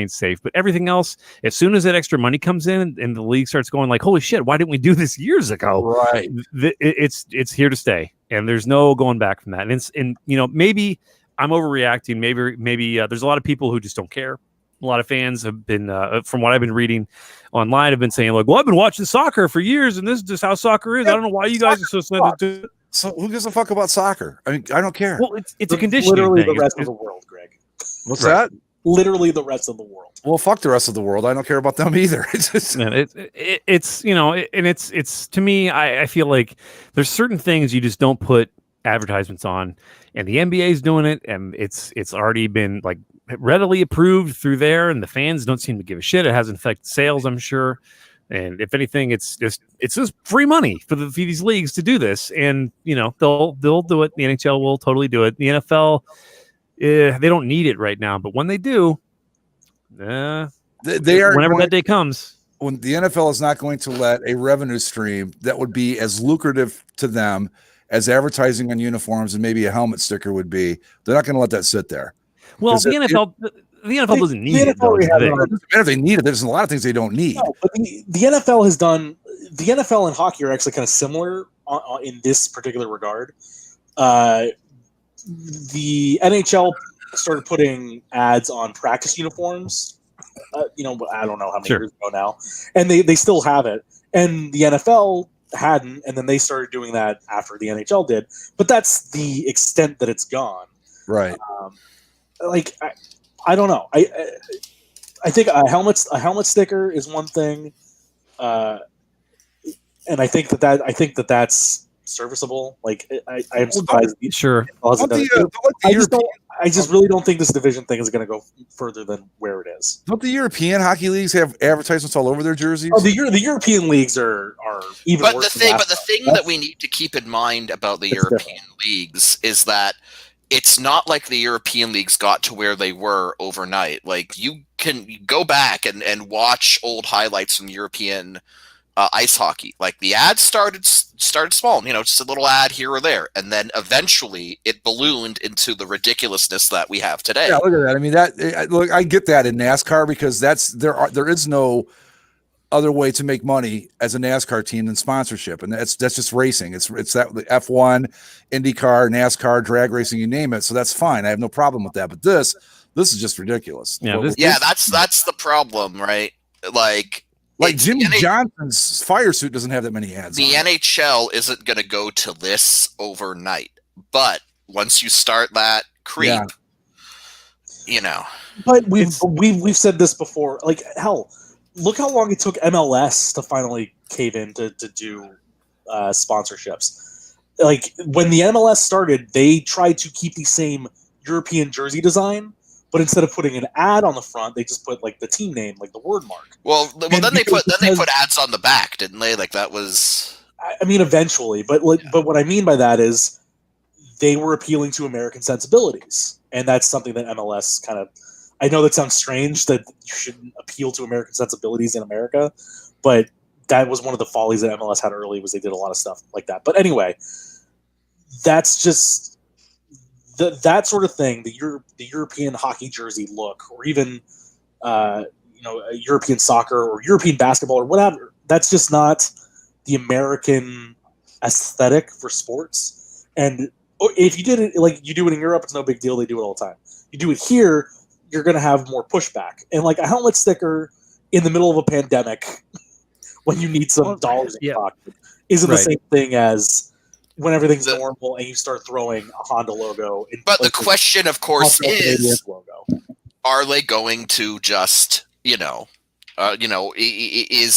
safe. But everything else, as soon as that extra money comes in and the league starts going like, holy shit, why didn't we do this years ago? Right. It's here to stay, and there's no going back from that. And maybe I'm overreacting. Maybe there's a lot of people who just don't care. A lot of fans have been, from what I've been reading online, have been saying like, well, I've been watching soccer for years, and this is just how soccer is. I don't know why you guys are so sensitive to it. So who gives a fuck about soccer? I mean, I don't care. Well, it's a conditioning literally thing. The rest of the world, Greg. What's that? Literally the rest of the world. Well, fuck the rest of the world. I don't care about them either. It's to me, I feel like there's certain things you just don't put advertisements on, and the NBA is doing it, and it's already been like readily approved through there, and the fans don't seem to give a shit. It hasn't affected sales, I'm sure. And if anything, it's just free money for these leagues to do this, and they'll do it. The NHL will totally do it. The NFL, they don't need it right now, but when they do, they are whenever that day comes. When the NFL is not going to let a revenue stream that would be as lucrative to them as advertising on uniforms and maybe a helmet sticker would be, they're not going to let that sit there. Well, the NFL doesn't need it. If they need it, there's a lot of things they don't need. No, but the NFL has done. The NFL and hockey are actually kind of similar in this particular regard. The NHL started putting ads on practice uniforms. I don't know how many years ago now, and they still have it. And the NFL hadn't, and then they started doing that after the NHL did. But that's the extent that it's gone. Right. I don't know. I think a helmet sticker is one thing, and I think that's serviceable. Like I'm surprised. Sure. I just really don't think this division thing is going to go further than where it is. Don't the European hockey leagues have advertisements all over their jerseys? Oh, the European leagues are even but worse. But the thing that we need to keep in mind about the European leagues is that it's not like the European leagues got to where they were overnight. Like, you can go back and watch old highlights from European ice hockey. Like, the ads started small, just a little ad here or there, and then eventually it ballooned into the ridiculousness that we have today. Yeah, look at that. I mean, look, I get that in NASCAR because there is no other way to make money as a NASCAR team than sponsorship, and that's just racing. It's that the F1, IndyCar, NASCAR, drag racing, you name it. So that's fine. I have no problem with that. But this is just ridiculous. Yeah, that's the problem, right? Like Jimmy Johnson's fire suit doesn't have that many ads. The NHL isn't going to go to this overnight, but once you start that creep, But we've said this before. Like, hell, look how long it took MLS to finally cave in to do sponsorships. Like, when the MLS started, they tried to keep the same European jersey design, but instead of putting an ad on the front, they just put like the team name, like the word mark. Well, then they put ads on the back, didn't they? Like, that was. I mean, eventually, but what I mean by that is they were appealing to American sensibilities, and that's something that MLS kind of. I know that sounds strange that you shouldn't appeal to American sensibilities in America, but that was one of the follies that MLS had early, was they did a lot of stuff like that. But anyway, that's just that sort of thing, the European hockey jersey look, or even European soccer or European basketball or whatever. That's just not the American aesthetic for sports. And if you did it like you do it in Europe, it's no big deal. They do it all the time. You do it here, you're going to have more pushback. And like a helmet sticker in the middle of a pandemic when you need some dollars in your pocket isn't the same thing as when everything's normal and you start throwing a Honda logo. But the question, of course, is, are they going to just, is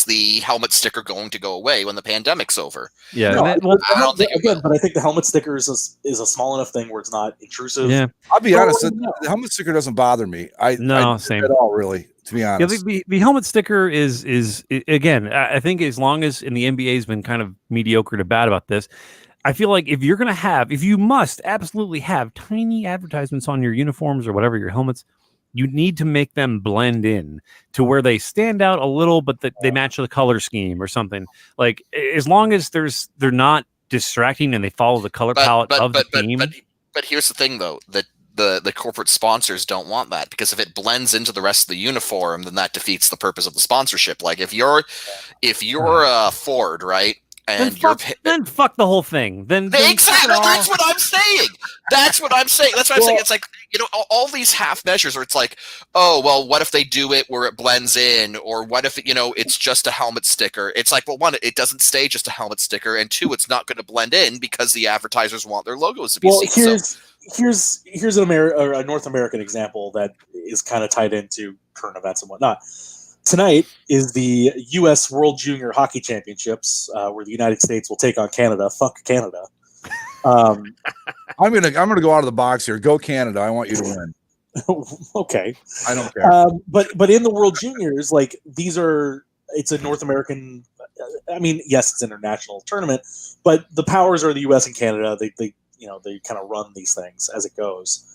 the helmet sticker going to go away when the pandemic's over? Yeah. No, I don't think but I think the helmet sticker is a small enough thing where it's not intrusive. Yeah. I'll be honest, the helmet sticker doesn't bother me. Same at all, really, to be honest. Yeah, the helmet sticker is again, I think as long as in the NBA has been kind of mediocre to bad about this, I feel like if you must absolutely have tiny advertisements on your uniforms or whatever, your helmets, you need to make them blend in to where they stand out a little, but that they match the color scheme or something. Like, as long as they're not distracting and they follow the color palette of the team. But here's the thing, though, that the corporate sponsors don't want that, because if it blends into the rest of the uniform, then that defeats the purpose of the sponsorship. Like, if you're Ford, right? And then fuck the whole thing. Then exactly. That's what I'm saying. That's what I'm saying. It's like, all these half measures where it's like, oh, well, what if they do it where it blends in, or what if it's just a helmet sticker? It's like, well, one, it doesn't stay just a helmet sticker, and two, it's not going to blend in because the advertisers want their logos to be seen. Here's a North American example that is kind of tied into current events and whatnot. Tonight is the U.S. World Junior Hockey Championships, where the United States will take on Canada. Fuck Canada. I'm gonna go out of the box here. Go Canada! I want you to win. Okay. I don't care. But in the World Juniors, like, it's a North American. I mean, yes, it's an international tournament, but the powers are the U.S. and Canada. They kind of run these things as it goes.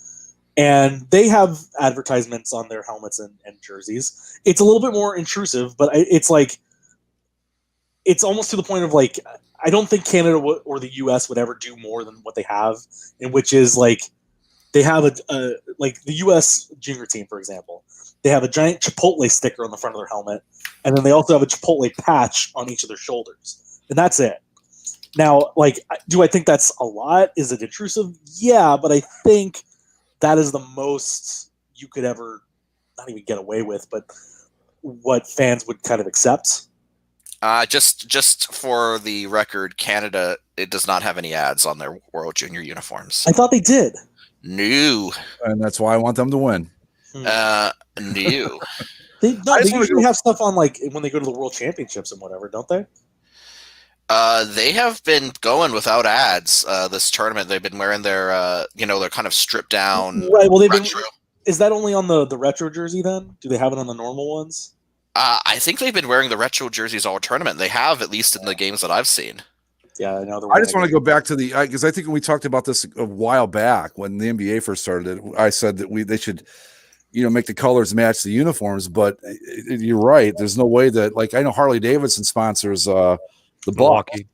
And they have advertisements on their helmets and jerseys. It's a little bit more intrusive, but it's almost to the point of, like, I don't think Canada or the U.S. would ever do more than what they have, in which is, like, they have like the U.S. junior team, for example. They have a giant Chipotle sticker on the front of their helmet, and then they also have a Chipotle patch on each of their shoulders, and that's it. Now, like, do I think that's a lot? Is it intrusive? Yeah, but I think that is the most you could ever not even get away with, but what fans would kind of accept. Just for the record, Canada, it does not have any ads on their World Junior uniforms. I thought they did. No. And that's why I want them to win. No. They usually have stuff on, like, when they go to the World Championships and whatever, don't they? They have been going without ads this tournament. They've been wearing their, their kind of stripped down. Right. Well, retro. Is that only on the retro jersey then? Do they have it on the normal ones? I think they've been wearing the retro jerseys all tournament. They have, at least in the games that I've seen. Yeah, I know. I just want to go back to because I think when we talked about this a while back when the NBA first started, I said that they should, make the colors match the uniforms. But you're right. There's no way that, like, I know Harley Davidson sponsors the Bucky,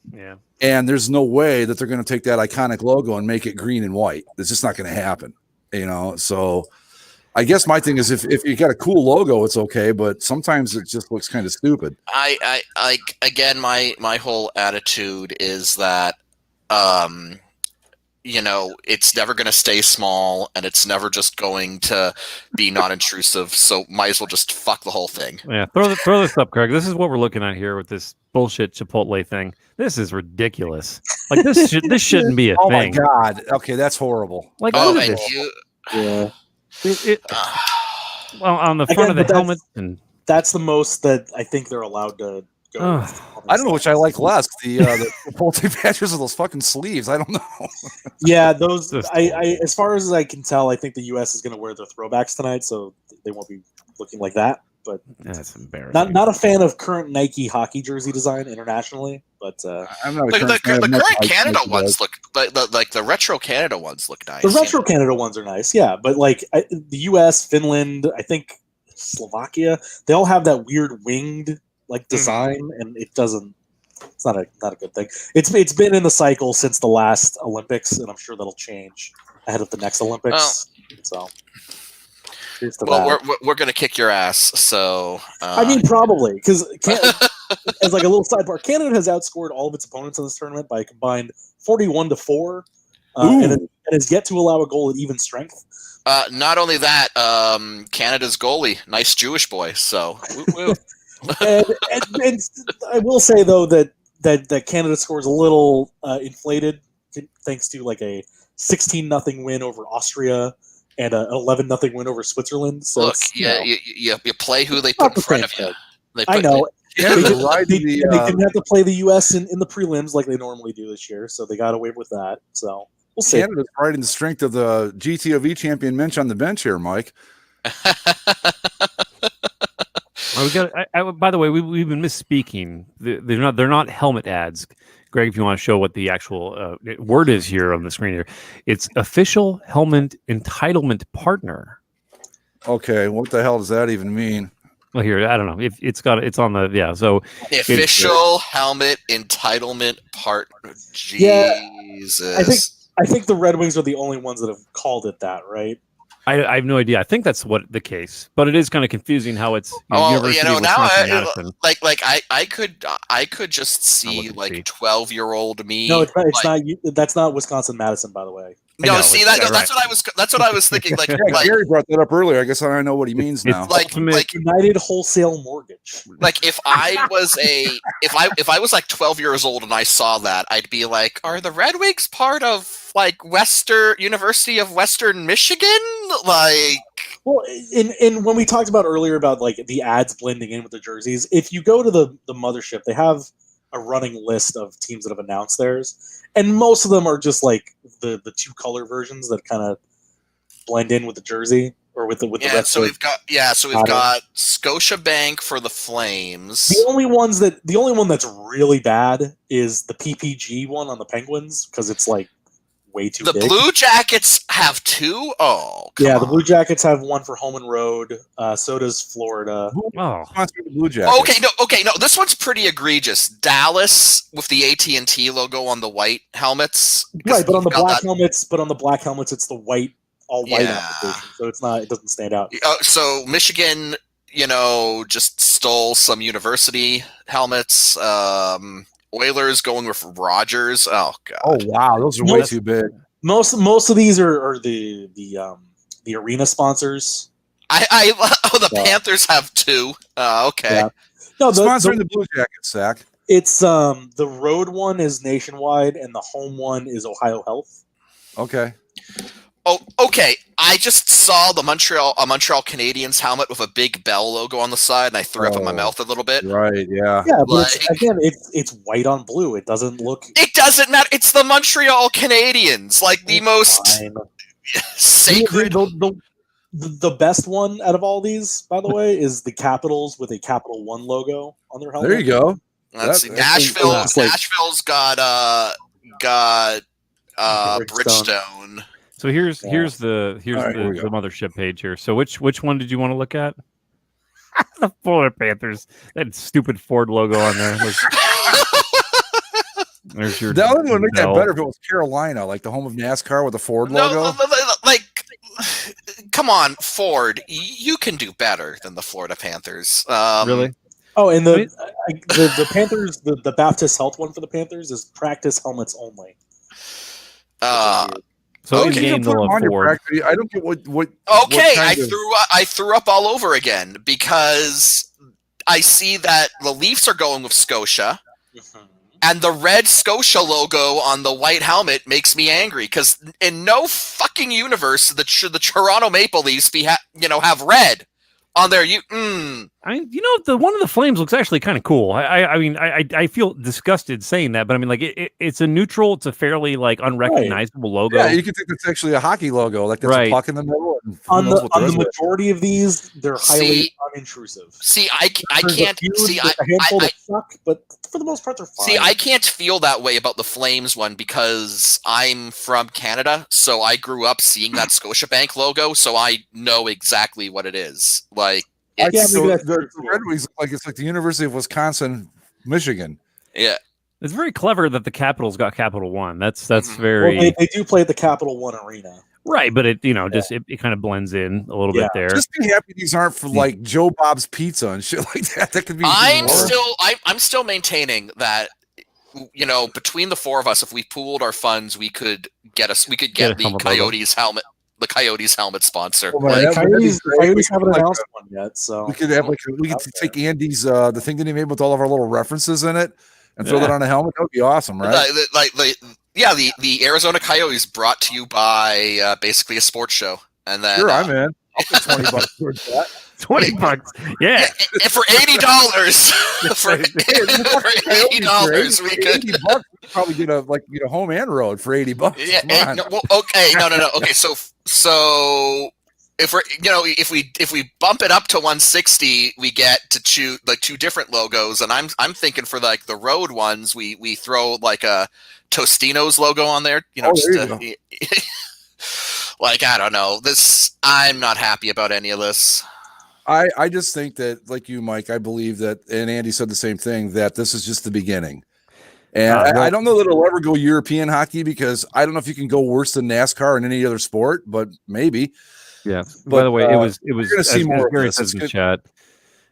and there's no way that they're going to take that iconic logo and make it green and white. It's just not going to happen. So I guess my thing is if you got a cool logo, it's okay, but sometimes it just looks kind of stupid. I again, my whole attitude is that, it's never going to stay small, and it's never just going to be non-intrusive. So might as well just fuck the whole thing. Yeah, throw this up, Craig. This is what we're looking at here with this bullshit Chipotle thing. This is ridiculous. Like this shouldn't be a thing. Oh my god. Okay, that's horrible. Like yeah. Well, on the front of the helmet, and that's the most that I think they're allowed to go. I don't know which I like less. The Chipotle patches with those fucking sleeves. I don't know. Yeah, those. I as far as I can tell, I think the U.S. is going to wear their throwbacks tonight, so they won't be looking like that. But that's embarrassing. Not a fan of current Nike hockey jersey design internationally, but I'm not the current Canada ones look like the retro Canada ones look nice. The retro Canada ones are nice, yeah. But like the U.S., Finland, I think Slovakia, they all have that weird winged like design, and it doesn't. It's not a good thing. It's been in the cycle since the last Olympics, and I'm sure that'll change ahead of the next Olympics. So. Well, we're gonna kick your ass. So I mean, probably because as like a little sidebar, Canada has outscored all of its opponents in this tournament by a combined 41-4, and has yet to allow a goal at even strength. Not only that, Canada's goalie, nice Jewish boy. So, and I will say though that Canada scores a little inflated thanks to like a 16-0 win over Austria. And an 11-0 win over Switzerland. So look, you play who they put in front of you. I know. They didn't have to play the U.S. in the prelims like they normally do this year, so they got away with that. So we'll see. Canada's riding the strength of the GTOV champion Minch on the bench here, Mike. By the way, we've been misspeaking. They're not helmet ads. Greg, if you want to show what the actual word is here on the screen here, it's official helmet entitlement partner. Okay, what the hell does that even mean? Well, here I don't know. It's on the So official helmet entitlement partner. Jesus. Yeah, I think the Red Wings are the only ones that have called it that, right? I have no idea. I think that's what the case, but it is kind of confusing how it's. Now I could just see like 12-year-old me. No, it's not. That's not Wisconsin Madison, by the way. No, see that's what I was thinking. Like, Gary brought that up earlier. I guess I know what he means now. Like United Wholesale Mortgage. Like if I was like 12 years old and I saw that, I'd be like, are the Red Wings part of like University of Western Michigan? Like, well, in when we talked about earlier about like the ads blending in with the jerseys, if you go to the mothership, they have a running list of teams that have announced theirs, and most of them are just like the two color versions that kind of blend in with the jersey or with the rest. So we've got Scotiabank for the Flames. The only one that's really bad is the PPG one on the Penguins because it's like way too big. The Blue Jackets have two? Oh, yeah, the Blue Jackets have one for home and road. So does Florida. The Blue Jackets. Okay, no. This one's pretty egregious. Dallas with the AT&T logo on the white helmets. Right, but on the black helmets, it's the white, all white application. So it doesn't stand out. So Michigan, just stole some university helmets. Oilers going with Rogers. Oh god. Oh wow, those are way too big. Most of these are the arena sponsors. The Panthers have two. Okay. Yeah. No, sponsoring the Blue Jackets, Zach. It's the road one is Nationwide and the home one is Ohio Health. Okay. Oh, okay. I just saw the Montreal Canadiens helmet with a big Bell logo on the side, and I threw up in my mouth a little bit. Right? Yeah. Yeah, but it's white on blue. It doesn't look. It doesn't matter. It's the Montreal Canadiens, like the most sacred. The best one out of all these, by the way, is the Capitals with a Capital One logo on their helmet. There you go. Let's see. Nashville's got Bridgestone. So here's the mothership page here. So which one did you want to look at? The Florida Panthers. That stupid Ford logo on there. There's your. The other one would make that better if it was Carolina, like the home of NASCAR with the Ford logo. Come on, Ford. You can do better than the Florida Panthers. Really? Oh, and the Panthers, the Baptist Health one for the Panthers is practice helmets only. So in game they'll have Ford. I don't get what. Okay, I threw up all over again because I see that the Leafs are going with Scotia, and the red Scotia logo on the white helmet makes me angry because in no fucking universe the Toronto Maple Leafs have red on their the one of the Flames looks actually kind of cool. I feel disgusted saying that, but I mean, like it's a neutral. It's a fairly like unrecognizable logo. Yeah, you can think it's actually a hockey logo, like there's a puck in the middle. On the majority of these, they're highly unintrusive. See, I can't see. A handful that suck, but for the most part, they're fine. See, I can't feel that way about the Flames one because I'm from Canada, so I grew up seeing that Scotiabank logo, so I know exactly what it is. Like, the Red Wings, like it's like the University of Wisconsin, Michigan. Yeah, it's very clever that the Capitals got Capital One. That's very. Well, they do play at the Capital One Arena, right? But it it kind of blends in a little bit there. Just be happy these aren't for like Joe Bob's Pizza and shit like that. That could be. I'm still maintaining that. Between the four of us, if we pooled our funds, we could get the Coyotes helmet. The Coyotes helmet sponsor. Well, Coyotes haven't announced one yet, so we could have we could take Andy's the thing that he made with all of our little references in it and throw that on a helmet. That would be awesome, right? The Arizona Coyotes brought to you by basically a sports show, and then sure, I'm in. I'll pay $20 towards that. $20, yeah. And for $80, for $80, we could $80 we could probably get a home and road for $80. Yeah. No. Okay, so if we're if we bump it up to 160, we get to choose like two different logos, and I'm thinking for like the road ones, we throw like a Tostino's logo on there. Like, I don't know. I'm not happy about any of this. I just think that, like you, Mike, I believe that, and Andy said the same thing, that this is just the beginning. And I don't know that it'll ever go European hockey because I don't know if you can go worse than NASCAR in any other sport, but maybe. Yeah. By the way, it was. We're going to see more of this. In the chat.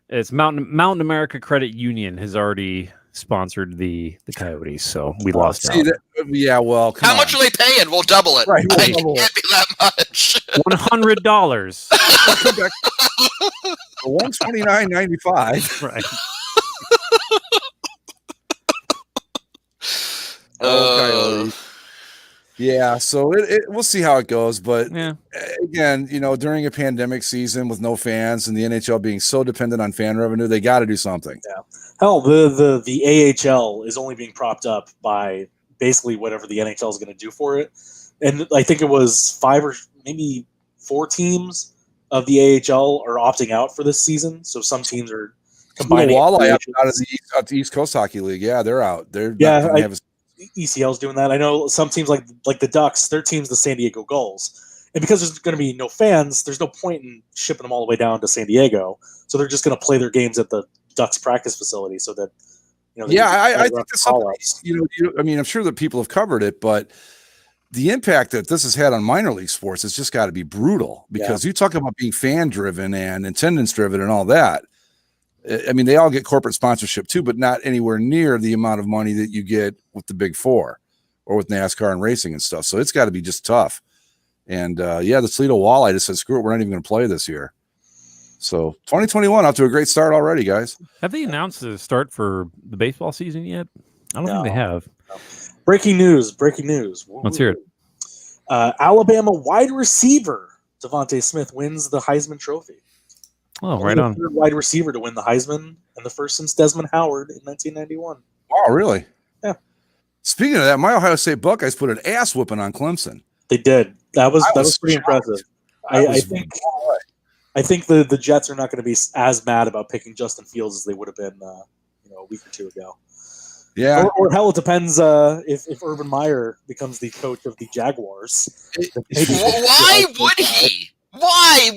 It's Mountain America Credit Union has already sponsored the Coyotes, so we lost out. Yeah, well, how much are they paying? We'll double it. Right, it can't be that much. $100. $129.95. Right. Yeah, so we'll see how it goes, but again, during a pandemic season with no fans and the NHL being so dependent on fan revenue, they got to do something. Yeah. Hell, the AHL is only being propped up by basically whatever the NHL is going to do for it, and I think it was 5 or maybe 4 teams of the AHL are opting out for this season. So some teams are combining. Walleye out of the East Coast Hockey League. Yeah, they're out. ECL's doing that. I know some teams like the Ducks, their team's the San Diego Gulls. And because there's going to be no fans, there's no point in shipping them all the way down to San Diego. So they're just going to play their games at the Ducks practice facility so that, I think that's something, I mean, I'm sure that people have covered it, but the impact that this has had on minor league sports has just got to be brutal because you talk about being fan driven and attendance driven and all that. I mean, they all get corporate sponsorship too, but not anywhere near the amount of money that you get with the Big Four or with NASCAR and racing and stuff. So it's got to be just tough. And the Toledo Walleye just said, screw it, we're not even going to play this year. So 2021 off to a great start already, guys. Have they announced the start for the baseball season yet? I don't think they have. Breaking news. Let's hear it. Alabama wide receiver Devontae Smith wins the Heisman Trophy. Oh, right on. Third wide receiver to win the Heisman, and the first since Desmond Howard in 1991. Wow, really? Yeah. Speaking of that, my Ohio State Buckeyes put an ass whooping on Clemson. They did. That was pretty shocked. impressive. I think the Jets are not going to be as mad about picking Justin Fields as they would have been, a week or two ago. Yeah. Or hell, it depends if Urban Meyer becomes the coach of the Jaguars. Why would he? Why?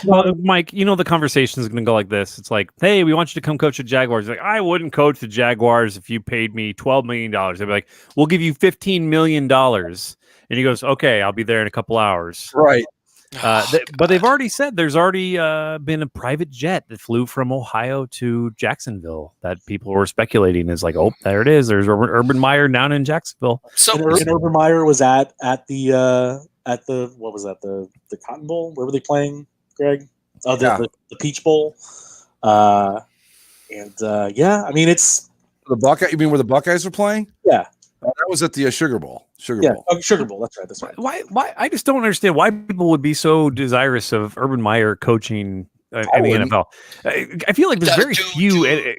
Well, Mike, the conversation is going to go like this. It's like, hey, we want you to come coach the Jaguars. Like, I wouldn't coach the Jaguars if you paid me $12 million. They'd be like, we'll give you $15 million. And he goes, okay, I'll be there in a couple hours. Right. But they've already said there's already been a private jet that flew from Ohio to Jacksonville that people were speculating is like, oh, there it is. There's Urban Meyer down in Jacksonville. So and Urban Meyer was at the what was that, the Cotton Bowl? Where were they playing, Greg? Oh, the Peach Bowl. I mean, it's the Buckeye. You mean where the Buckeyes were playing? Yeah. That was at the Sugar Bowl. Sugar Bowl. Sugar Bowl. That's right. Why? I just don't understand why people would be so desirous of Urban Meyer coaching in the NFL. I feel like there's very few.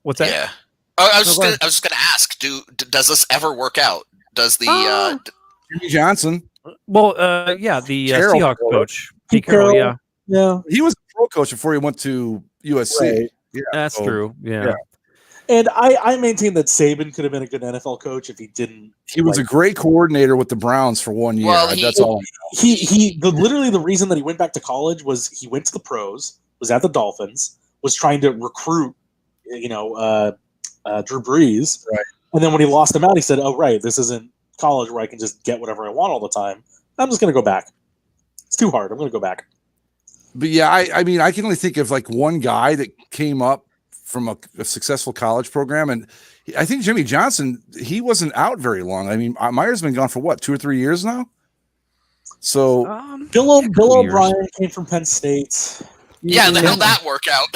What's that? Yeah. I was just gonna ask. Does this ever work out? Does the Jimmy Johnson? Well, the Seahawks coach, Pete Carroll. Yeah. He was a pro coach before he went to USC. Right. Yeah, that's true. Yeah. And I maintain that Saban could have been a good NFL coach if he didn't. He was a great coordinator with the Browns for 1 year. Well, that's all. Literally the reason that he went back to college was he went to the pros, was at the Dolphins, was trying to recruit, Drew Brees, right? And then when he lost him out, he said, "Oh, right, this isn't college where I can just get whatever I want all the time. I'm just going to go back. It's too hard. I'm going to go back." But yeah, I mean, I can only think of like one guy that came up from a successful college program. And I think Jimmy Johnson, he wasn't out very long. I mean, Meyer's been gone for what, 2 or 3 years now? So Bill O'Brien came from Penn State. Yeah, the hell that work out?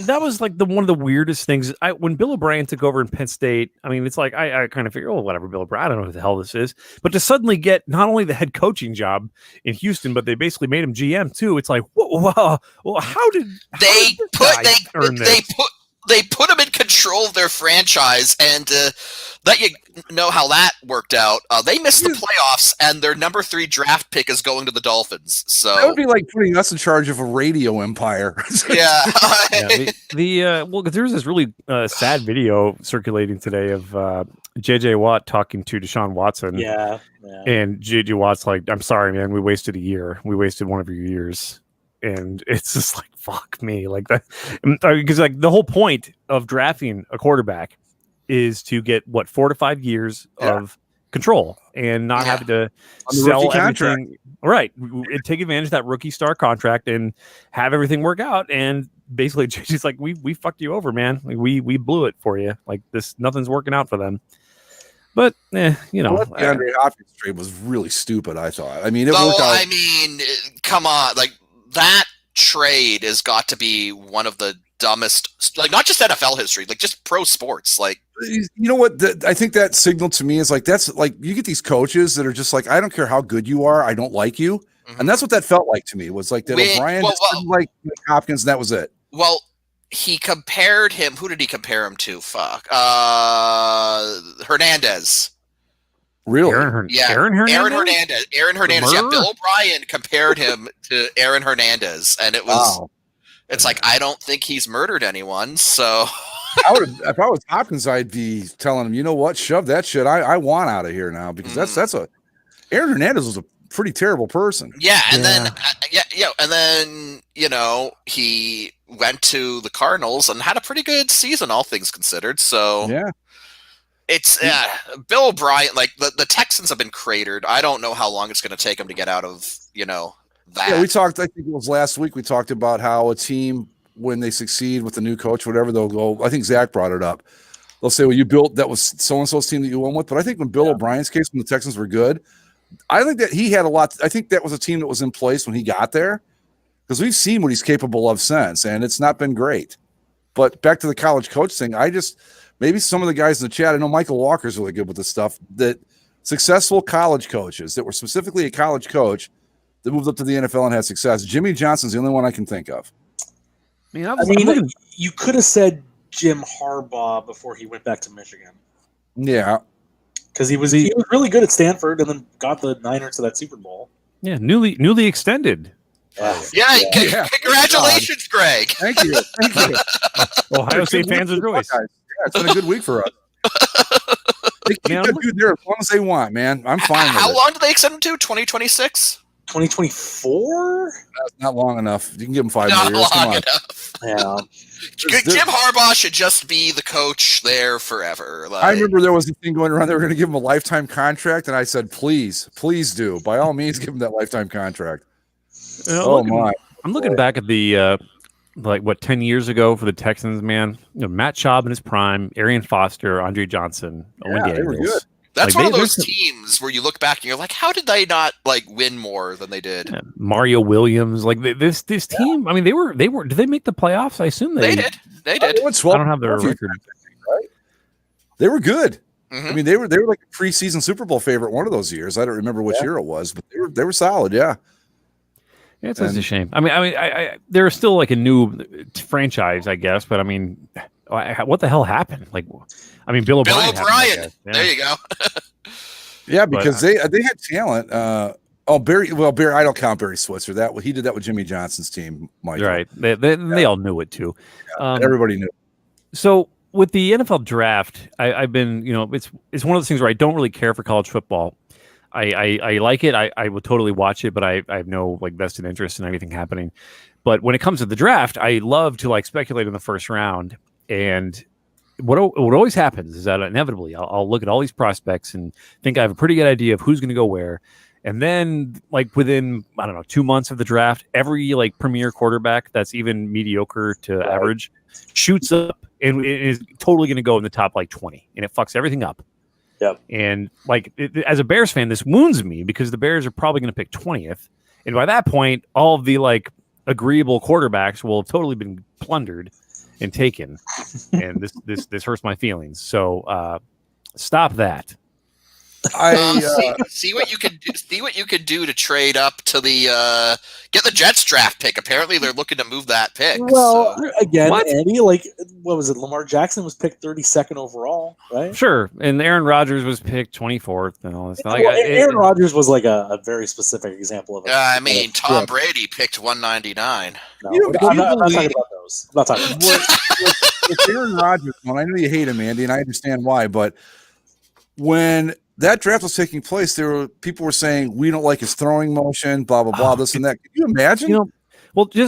That was like one of the weirdest things. When Bill O'Brien took over in Penn State, I mean, it's like I kind of figure, oh, whatever, Bill O'Brien, I don't know who the hell this is. But to suddenly get not only the head coaching job in Houston, but they basically made him GM too. It's like, whoa, well, how did they put him in control of their franchise, and let you know how that worked out. They missed the playoffs, and their number 3 draft pick is going to the Dolphins. So that would be like putting us in charge of a radio empire. Yeah. Well, there's this really sad video circulating today of JJ Watt talking to Deshaun Watson. Yeah. And JJ Watt's like, "I'm sorry, man. We wasted a year. We wasted one of your years." And it's just like, fuck me, like that, because like the whole point of drafting a quarterback is to get 4 to 5 years of control and not having to sell everything. Right, and take advantage of that rookie star contract and have everything work out. And basically, JJ's like, we fucked you over, man. Like, we blew it for you. Like nothing's working out for them. But DeAndre Hopkins trade was really stupid, I thought. I mean, it worked out. I mean, come on, like. That trade has got to be one of the dumbest, like not just NFL history, like just pro sports. Like, you know what? I think that signal to me is like, that's like, you get these coaches that are just like, I don't care how good you are, I don't like you. Mm-hmm. And that's what that felt like to me, was like that O'Brien didn't like Hopkins, and that was it. Well, he compared him. Who did he compare him to? Hernandez. Really? Aaron Hernandez. Aaron Hernandez. Yeah, Bill O'Brien compared him to Aaron Hernandez, and it was. Wow. It's like, I don't think he's murdered anyone. So, if I was Hopkins, I'd be telling him, you know what, shove that shit. I want out of here now, because that's Aaron Hernandez was a pretty terrible person. Yeah, and then he went to the Cardinals and had a pretty good season, all things considered. So yeah. It's Bill O'Brien. Like the Texans have been cratered. I don't know how long it's going to take them to get out of that. Yeah, we talked. I think it was last week. We talked about how a team, when they succeed with the new coach, whatever, they'll go. I think Zach brought it up. They'll say, "Well, you built that was so and so's team that you won with." But I think when Bill O'Brien's case, when the Texans were good, I think that he had a lot. I think that was a team that was in place when he got there, because we've seen what he's capable of since, and it's not been great. But back to the college coach thing, maybe some of the guys in the chat, I know Michael Walker's really good with this stuff, that successful college coaches that were specifically a college coach that moved up to the NFL and had success. Jimmy Johnson's the only one I can think of. I mean, you could have said Jim Harbaugh before he went back to Michigan. Yeah. Because he was really good at Stanford and then got the Niners to that Super Bowl. Yeah, newly extended. Yeah. Congratulations, Greg. Thank you. Ohio State fans rejoice. Yeah, it's been a good week for us. They keep that dude there as long as they want, man. I'm fine with it. How long do they extend him to? 2026? 2024? That's not long enough. You can give him 5 Not more years. Come long on. enough. Yeah. Jim Harbaugh should just be the coach there forever. I remember there was a thing going around. They were going to give him a lifetime contract, and I said, please do. By all means, give him that lifetime contract. My. I'm looking back at the 10 years ago for the Texans, man. Matt Schaub in his prime, Arian Foster, Andre Johnson, Owen Daniels. They were good. That's one of those teams where you look back and you're like, how did they not win more than they did? Yeah, Mario Williams, this team. I mean, they were. Did they make the playoffs? I assume they did. They I don't have their record. Right? They were good. Mm-hmm. I mean, they were like a preseason Super Bowl favorite one of those years. I don't remember which year it was, but they were solid. Yeah. Yeah, it's a shame. I mean, they're still like a new franchise, I guess. But I mean, what the hell happened? Bill O'Brien. Yeah. There you go. Yeah, because they had talent. Barry. I don't count Barry Switzer. He did that with Jimmy Johnson's team. Mike. Right. They all knew it too. Yeah, everybody knew. So with the NFL draft, I've been, it's one of those things where I don't really care for college football. I like it. I would totally watch it, but I have no vested interest in anything happening. But when it comes to the draft, I love to speculate in the first round. And what always happens is that inevitably I'll look at all these prospects and think I have a pretty good idea of who's going to go where. And then within, 2 months of the draft, every premier quarterback that's even mediocre to average shoots up and is totally going to go in the top 20, and it fucks everything up. Yep. And as a Bears fan, this wounds me because the Bears are probably going to pick 20th. And by that point, all of the agreeable quarterbacks will have totally been plundered and taken. And this hurts my feelings. So stop that. See what you could do. See what you could do to trade up to the get the Jets draft pick. Apparently, they're looking to move that pick. Well, again, Andy, what was it? Lamar Jackson was picked 32nd overall, right? Sure, and Aaron Rodgers was picked 24th, and all this. Aaron Rodgers was a very specific example of it. Tom Brady picked 199. No, I'm not talking about those. I'm not talking about those. It's Aaron Rodgers. I know you hate him, Andy, and I understand why, but when that draft was taking place, people were saying we don't like his throwing motion, blah blah blah, this and that. Can you imagine?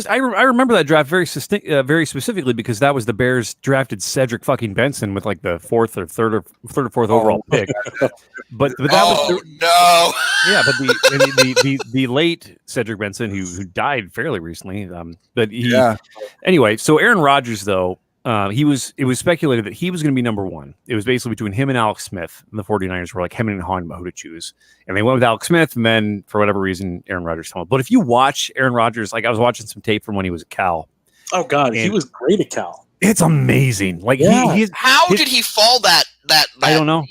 I remember that draft very specifically because that was the Bears drafted Cedric fucking Benson with the third or fourth overall pick. But that was no. Yeah, but the late Cedric Benson who died fairly recently. Anyway, so Aaron Rodgers though. It was speculated that he was going to be number one. It was basically between him and Alex Smith, and the 49ers were hemming and hawing about who to choose. And they went with Alex Smith, and then for whatever reason, Aaron Rodgers came up. But if you watch Aaron Rodgers, I was watching some tape from when he was at Cal. Oh God, he was great at Cal. It's amazing. How did he fall that? I don't know.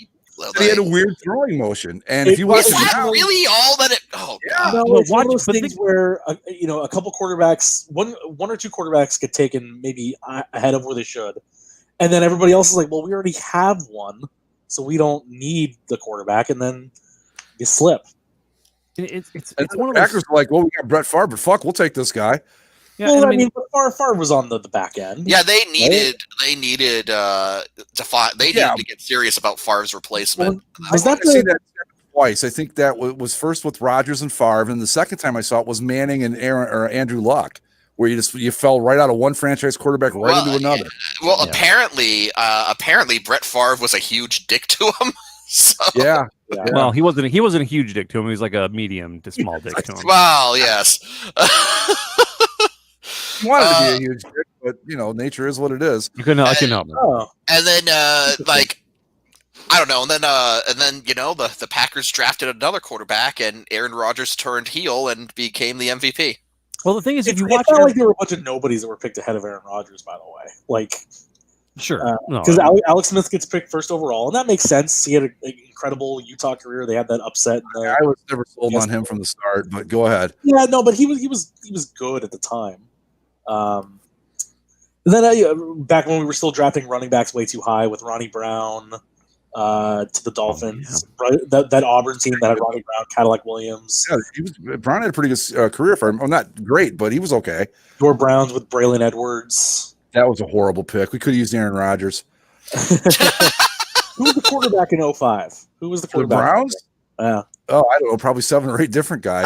He had a weird throwing motion, and if you watch really all that it. Oh God. No, it's one of those things where a couple quarterbacks, one or two quarterbacks get taken maybe ahead of where they should, and then everybody else is like, well, we already have one, so we don't need the quarterback, and then you slip. It's one of the Packers are like, well, we got Brett Favre, but fuck, we'll take this guy. Yeah, well, I mean, Favre was on the back end. Yeah, they needed to get serious about Favre's replacement. Well, I've seen that twice. I think that was first with Rodgers and Favre, and the second time I saw it was Manning and Andrew Luck, where you fell right out of one franchise quarterback into another. Well, apparently Brett Favre was a huge dick to him. So. Yeah. Well, he wasn't a huge dick to him. He was like a medium to small dick to him. Well, yes. He wanted to be a huge dick, but nature is what it is. You couldn't help him. And then I don't know, and then the Packers drafted another quarterback, and Aaron Rodgers turned heel and became the MVP. Well, the thing is, if you watch, it's not like there were a bunch of nobodies that were picked ahead of Aaron Rodgers. By the way, Sure. Because Alex Smith gets picked first overall, and that makes sense. He had an incredible Utah career. They had that upset. I was never sold on him from the start, but go ahead. Yeah, no, but he was good at the time. Then back when we were still drafting running backs way too high with Ronnie Brown to the Dolphins, that Auburn team that had Ronnie Brown, Cadillac Williams. Yeah, Brown had a pretty good career for him. Well, not great, but he was okay. Your Browns with Braylon Edwards. That was a horrible pick. We could have used Aaron Rodgers. Who was the quarterback in 05? Who was the quarterback? The Browns? Yeah. Oh, I don't know. Probably 7 or 8 different guys.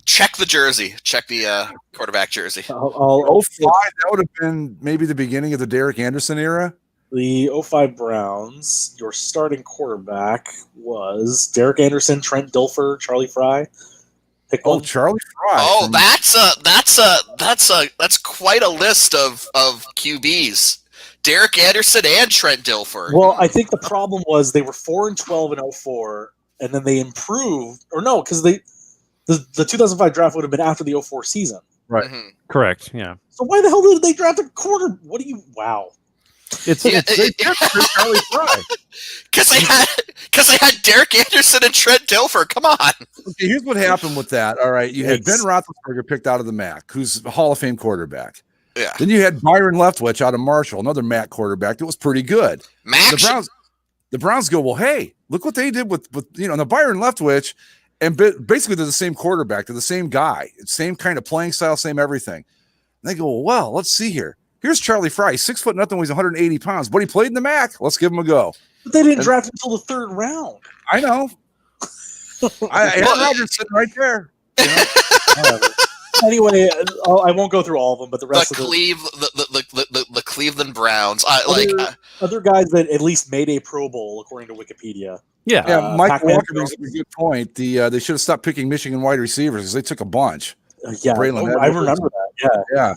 Check the jersey. Check the quarterback jersey. 05, that would have been maybe the beginning of the Derek Anderson era. The 05 Browns, your starting quarterback was Derek Anderson, Trent Dilfer, Charlie Fry. Charlie Fry. Oh, that's quite a list of QBs. Derek Anderson and Trent Dilfer. Well, I think the problem was they were 4-12 in 04, and then they improved, or no, because the 2005 draft would have been after the 04 season. Right. Mm-hmm. Correct. Yeah. So why the hell did they draft a quarter? Wow. It's Charlie Fry. Because I had Derek Anderson and Trent Dilfer. Come on. Okay, here's what happened with that. All right, you had Ben Roethlisberger picked out of the MAC, who's a Hall of Fame quarterback. Yeah. Then you had Byron Leftwich out of Marshall, another MAC quarterback that was pretty good. The Browns go, well, hey, look what they did with now Byron Leftwich, and basically they're the same quarterback, they're the same guy, same kind of playing style, same everything. And they go, well, let's see here. Here's Charlie Fry, 6 foot nothing, weighs 180 pounds, but he played in the MAC. Let's give him a go. But they didn't draft until the 3rd round. I know. Aaron Rodgers sitting right there. Anyway, I won't go through all of them, but the rest of the Cleveland Browns. Other guys that at least made a Pro Bowl according to Wikipedia. Yeah, Mike Walker makes a good point. They should have stopped picking Michigan wide receivers because they took a bunch. I remember that.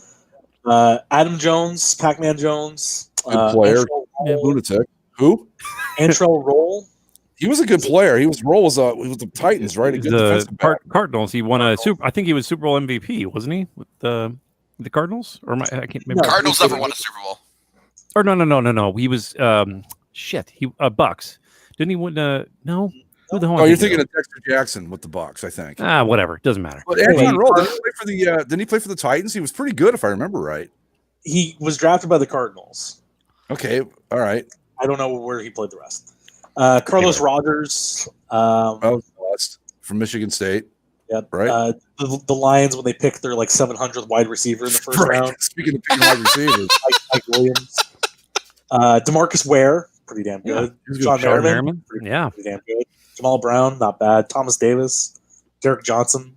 Yeah. Adam Jones, Pac-Man Jones, good player, lunatic. Who? Antrell Roll. He was a good player. He was the Titans, right? The Cardinals. He won a Super. I think he was Super Bowl MVP, wasn't he? With the Cardinals, or I can't remember. Cardinals never won a Super Bowl. Or no. He was He Bucks. Didn't he win? No. Who the hell? Oh, you're thinking of Dexter Jackson with the Bucks, I think. Whatever. Doesn't matter. But Antoine Roll, didn't he play for the Titans? He was pretty good, if I remember right. He was drafted by the Cardinals. Okay, all right. I don't know where he played the rest. Carlos Rogers. From Michigan State. Yep. Right. The Lions, when they picked their 700th wide receiver in the first round. Speaking of picking wide receivers. Mike Williams. DeMarcus Ware, pretty damn good. John Merriman. Pretty damn good. Jamal Brown, not bad. Thomas Davis. Derek Johnson.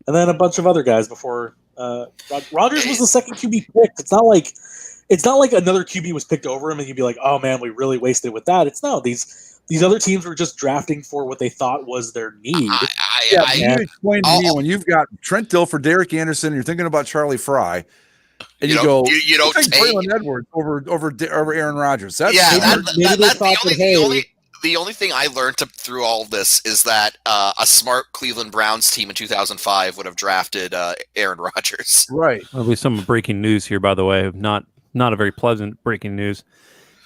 And then a bunch of other guys before. Rogers was the second QB picked. It's not like another QB was picked over him and you'd be like, oh man, we really wasted with that. These other teams were just drafting for what they thought was their need. You explain to me when you've got Trent Dilfer, Derek Anderson, and you're thinking about Charlie Fry, and you don't take Braylon Edwards over Aaron Rodgers. The only thing I learned through all of this is that a smart Cleveland Browns team in 2005 would have drafted Aaron Rodgers. Right. There'll be some breaking news here, by the way. Not a very pleasant breaking news.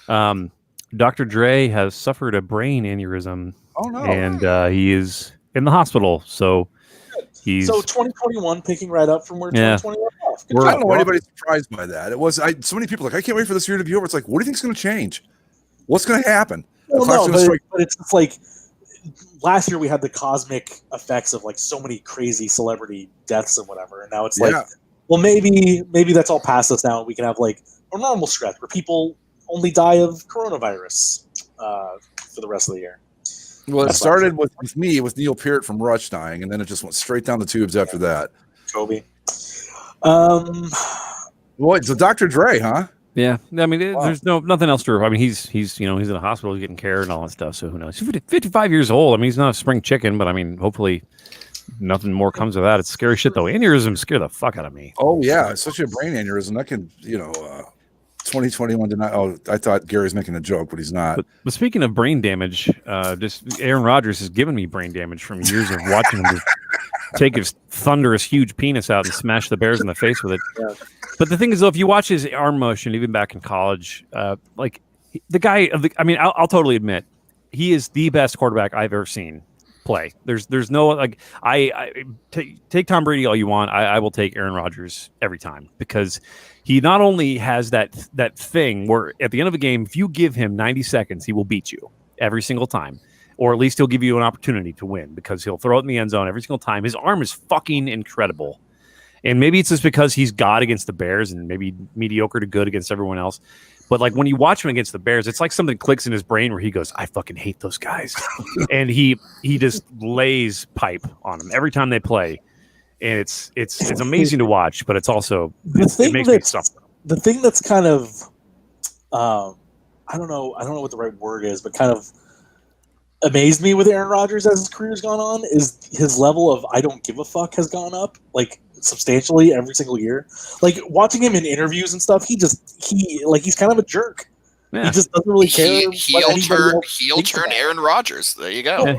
Dr. Dre has suffered a brain aneurysm. Oh no! And he is in the hospital. So he's 2021 picking right up from where 2021 left. I don't know anybody's surprised by that. It was so many people I can't wait for this year to be over. It's like, what do you think is going to change? What's going to happen? Well, but it's just last year we had the cosmic effects of so many crazy celebrity deaths and whatever, and now it's well, maybe that's all past us now. We can have a normal stretch where people only die of coronavirus for the rest of the year. Well, it started with Neil Peart from Rush dying, and then it just went straight down the tubes after that. Kobe. So Dr. Dre, huh? Yeah, I mean, there's nothing else to. I mean, he's in a hospital, he's getting care and all that stuff. So who knows? He's 55 years old. I mean, he's not a spring chicken, but I mean, hopefully, nothing more comes of that. It's scary shit though. Aneurysms scare the fuck out of me. Oh yeah, especially a brain aneurysm. That can 2021 did not. Oh, I thought Gary's making a joke, but he's not. But speaking of brain damage, just Aaron Rodgers has given me brain damage from years of watching him take his thunderous huge penis out and smash the Bears in the face with it. Yeah. But the thing is, though, if you watch his arm motion, even back in college, the guy I'll totally admit he is the best quarterback I've ever seen play. There's no take Tom Brady all you want. I will take Aaron Rodgers every time, because he not only has that thing where at the end of a game, if you give him 90 seconds, he will beat you every single time. Or at least he'll give you an opportunity to win, because he'll throw it in the end zone every single time. His arm is fucking incredible. And maybe it's just because he's God against the Bears and maybe mediocre to good against everyone else. But like when you watch him against the Bears, it's like something clicks in his brain where he goes, I fucking hate those guys. And he just lays pipe on them every time they play. And it's amazing to watch, but it's also it makes me suffer. The thing that's kind of I don't know what the right word is, but kind of amazed me with Aaron Rodgers as his career's gone on is his level of I don't give a fuck has gone up like substantially every single year. Like watching him in interviews and stuff, he's kind of a jerk. Yeah. He just doesn't really care. Heel turn Aaron Rodgers. There you go. Yeah,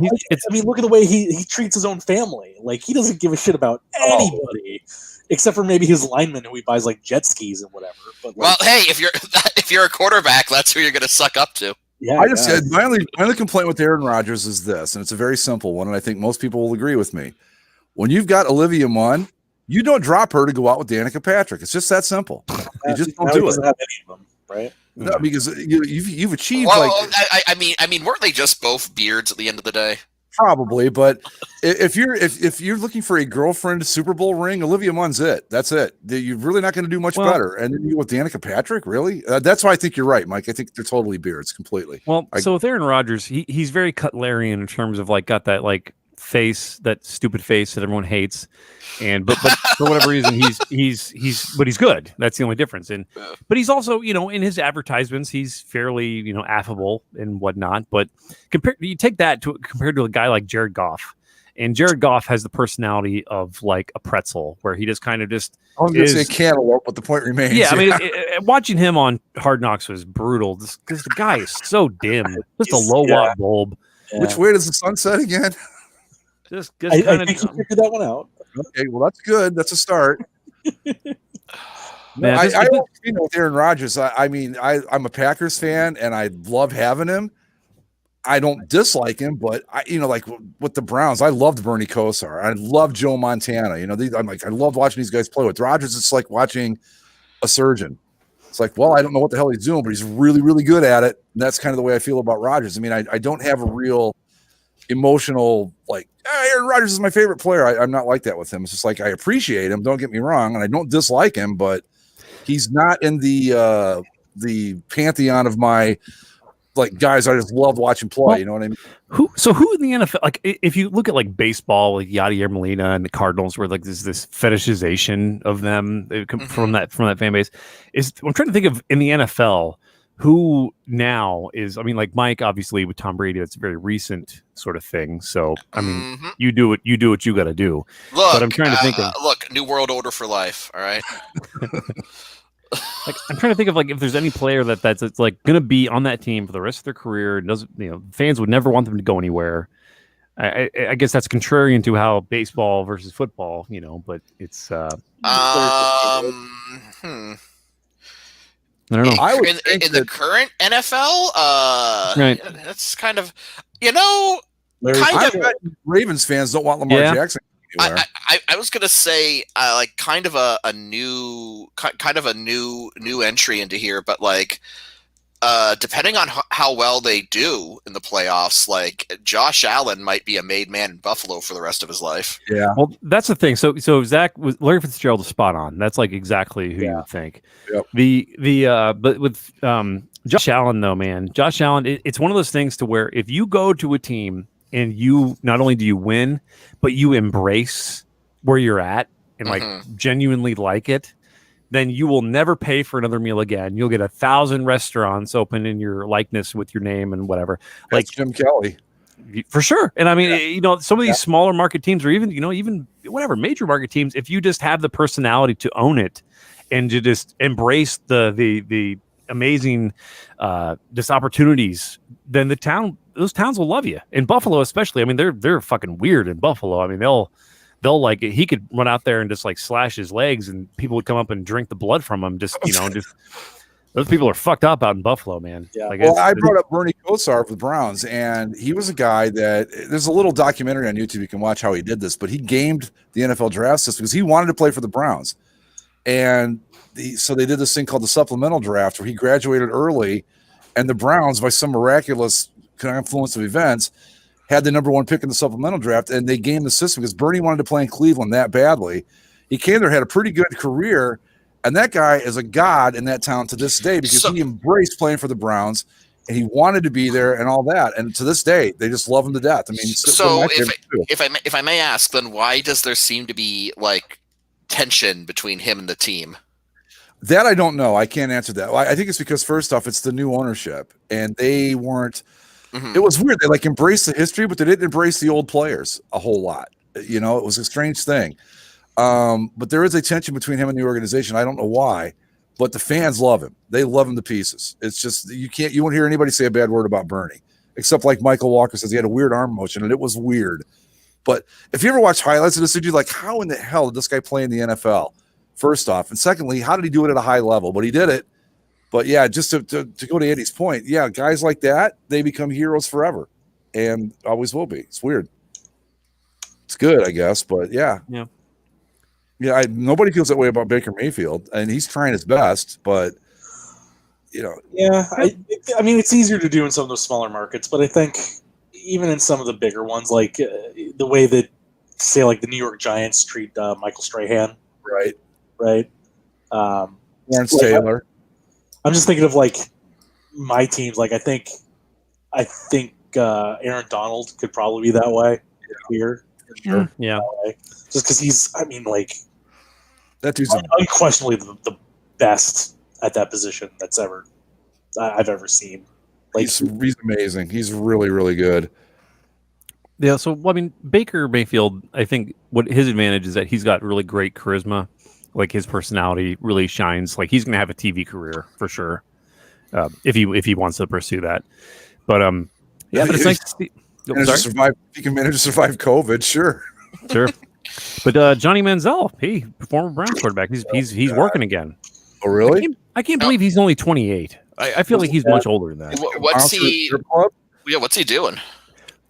look at the way he treats his own family. Like he doesn't give a shit about anybody except for maybe his linemen who he buys like jet skis and whatever. But well, hey, if you're a quarterback, that's who you're going to suck up to. Yeah, I just said my only complaint with Aaron Rodgers is this, and it's a very simple one, and I think most people will agree with me. When you've got Olivia Munn, you don't drop her to go out with Danica Patrick. It's just that simple. You just don't do it. Have any of them, right? No, because you've achieved. Well, I mean, weren't they just both beards at the end of the day? Probably, but if you're looking for a girlfriend Super Bowl ring, Olivia Munn's it. That's it. You're really not going to do much better. And then you go with Danica Patrick, really? That's why I think you're right, Mike. I think they're totally beards, completely. Well, so with Aaron Rodgers, he's very Cutlerian in terms of like got that like face, that stupid face that everyone hates, and but for whatever reason he's good. That's the only difference. And but he's also in his advertisements he's fairly affable and whatnot. But you take that compared to a guy like Jared Goff, and Jared Goff has the personality of like a pretzel, where he just kind of just. I was going to say cantaloupe, but the point remains. Yeah, I mean, watching him on Hard Knocks was brutal because the guy is so dim, just a low watt bulb. Yeah. Which way does the sun set again? I think you figured that one out. Okay, well that's good. That's a start. Man, I with Aaron Rodgers. I'm a Packers fan, and I love having him. I don't dislike him, but like with the Browns, I loved Bernie Kosar. I love Joe Montana. I love watching these guys play. With Rodgers, it's like watching a surgeon. It's like, well, I don't know what the hell he's doing, but he's really, really good at it. And that's kind of the way I feel about Rodgers. I mean, I don't have a real emotional like Aaron Rodgers is my favorite player. I'm not like that with him. It's just like I appreciate him, don't get me wrong, and I don't dislike him, but he's not in the pantheon of my like guys I just love watching play. Well, you know what I mean? Who in the NFL, like if you look at like baseball, like Yadier Molina and the Cardinals, where like there's this fetishization of them from that fan base. I'm trying to think of in the NFL who now is, I mean, like Mike, obviously with Tom Brady, that's a very recent sort of thing. So, I mean, you do what you got to do. Look, but I'm trying to think of New World Order for life. All right. Like I'm trying to think of like if there's any player that's like going to be on that team for the rest of their career. And doesn't, fans would never want them to go anywhere. I guess that's contrarian to how baseball versus football, but it's. I don't know. I would in the current NFL, right? That's kind of, Ravens fans don't want Lamar Jackson. I was gonna say like kind of a new entry into here, but like depending on how well they do in the playoffs, like Josh Allen might be a made man in Buffalo for the rest of his life. Yeah. Well, that's the thing. So Zach was Larry Fitzgerald is spot on. That's like exactly who you would think. Yep. But with Josh Allen though, man, Josh Allen, it's one of those things to where if you go to a team and you not only do you win, but you embrace where you're at and like genuinely like it, then you will never pay for another meal again. You'll get 1,000 restaurants open in your likeness with your name and whatever. That's like Jim Kelly. For sure. And I mean, some of these smaller market teams or even whatever major market teams, if you just have the personality to own it and to just embrace the amazing just opportunities, then those towns will love you. In Buffalo especially. I mean, they're fucking weird in Buffalo. I mean, they'll they'll like he could run out there and just like slash his legs, and people would come up and drink the blood from him. Just those people are fucked up out in Buffalo, man. Yeah. Like, Well, I brought up Bernie Kosar of the Browns, and he was a guy that there's a little documentary on YouTube. You can watch how he did this, but he gamed the NFL draft system because he wanted to play for the Browns. And so they did this thing called the supplemental draft where he graduated early, and the Browns, by some miraculous confluence of events, had the number 1 pick in the supplemental draft, and they gamed the system because Bernie wanted to play in Cleveland that badly. He came there, had a pretty good career, and that guy is a god in that town to this day because he embraced playing for the Browns, and he wanted to be there and all that. And to this day, they just love him to death. I mean, so if I may ask, then why does there seem to be like tension between him and the team? That I don't know. I can't answer that. I think it's because, first off, it's the new ownership, and they weren't. Mm-hmm. It was weird. They like embraced the history, but they didn't embrace the old players a whole lot. You know, it was a strange thing. But there is a tension between him and the organization. I don't know why, but the fans love him. They love him to pieces. It's just you won't hear anybody say a bad word about Bernie, except like Michael Walker says he had a weird arm motion, and it was weird. But if you ever watch highlights of this, you're like, how in the hell did this guy play in the NFL? First off, and secondly, how did he do it at a high level? But he did it. But yeah, just to go to Andy's point, yeah, guys like that, they become heroes forever, and always will be. It's weird. It's good, I guess, but yeah. Nobody feels that way about Baker Mayfield, and he's trying his best, but you know. Yeah, I mean, it's easier to do in some of those smaller markets, but I think even in some of the bigger ones, like the way that, say, like the New York Giants treat Michael Strahan, right, Lawrence Taylor. I'm just thinking of like my teams. Like I think Aaron Donald could probably be that way here. Sure. Yeah. Just because he's, I mean, like that dude's unquestionably the best at that position I've ever seen. Like he's amazing. He's really, really good. Yeah. So I mean, Baker Mayfield, I think what his advantage is that he's got really great charisma. Like his personality really shines. Like he's going to have a TV career for sure, if he wants to pursue that. But yeah, but it's nice to see. He can manage to survive COVID, sure. But Johnny Manziel, former Browns quarterback, he's working again. Oh, really? I can't believe he's only 28. I feel like he's much older than that. What's he doing?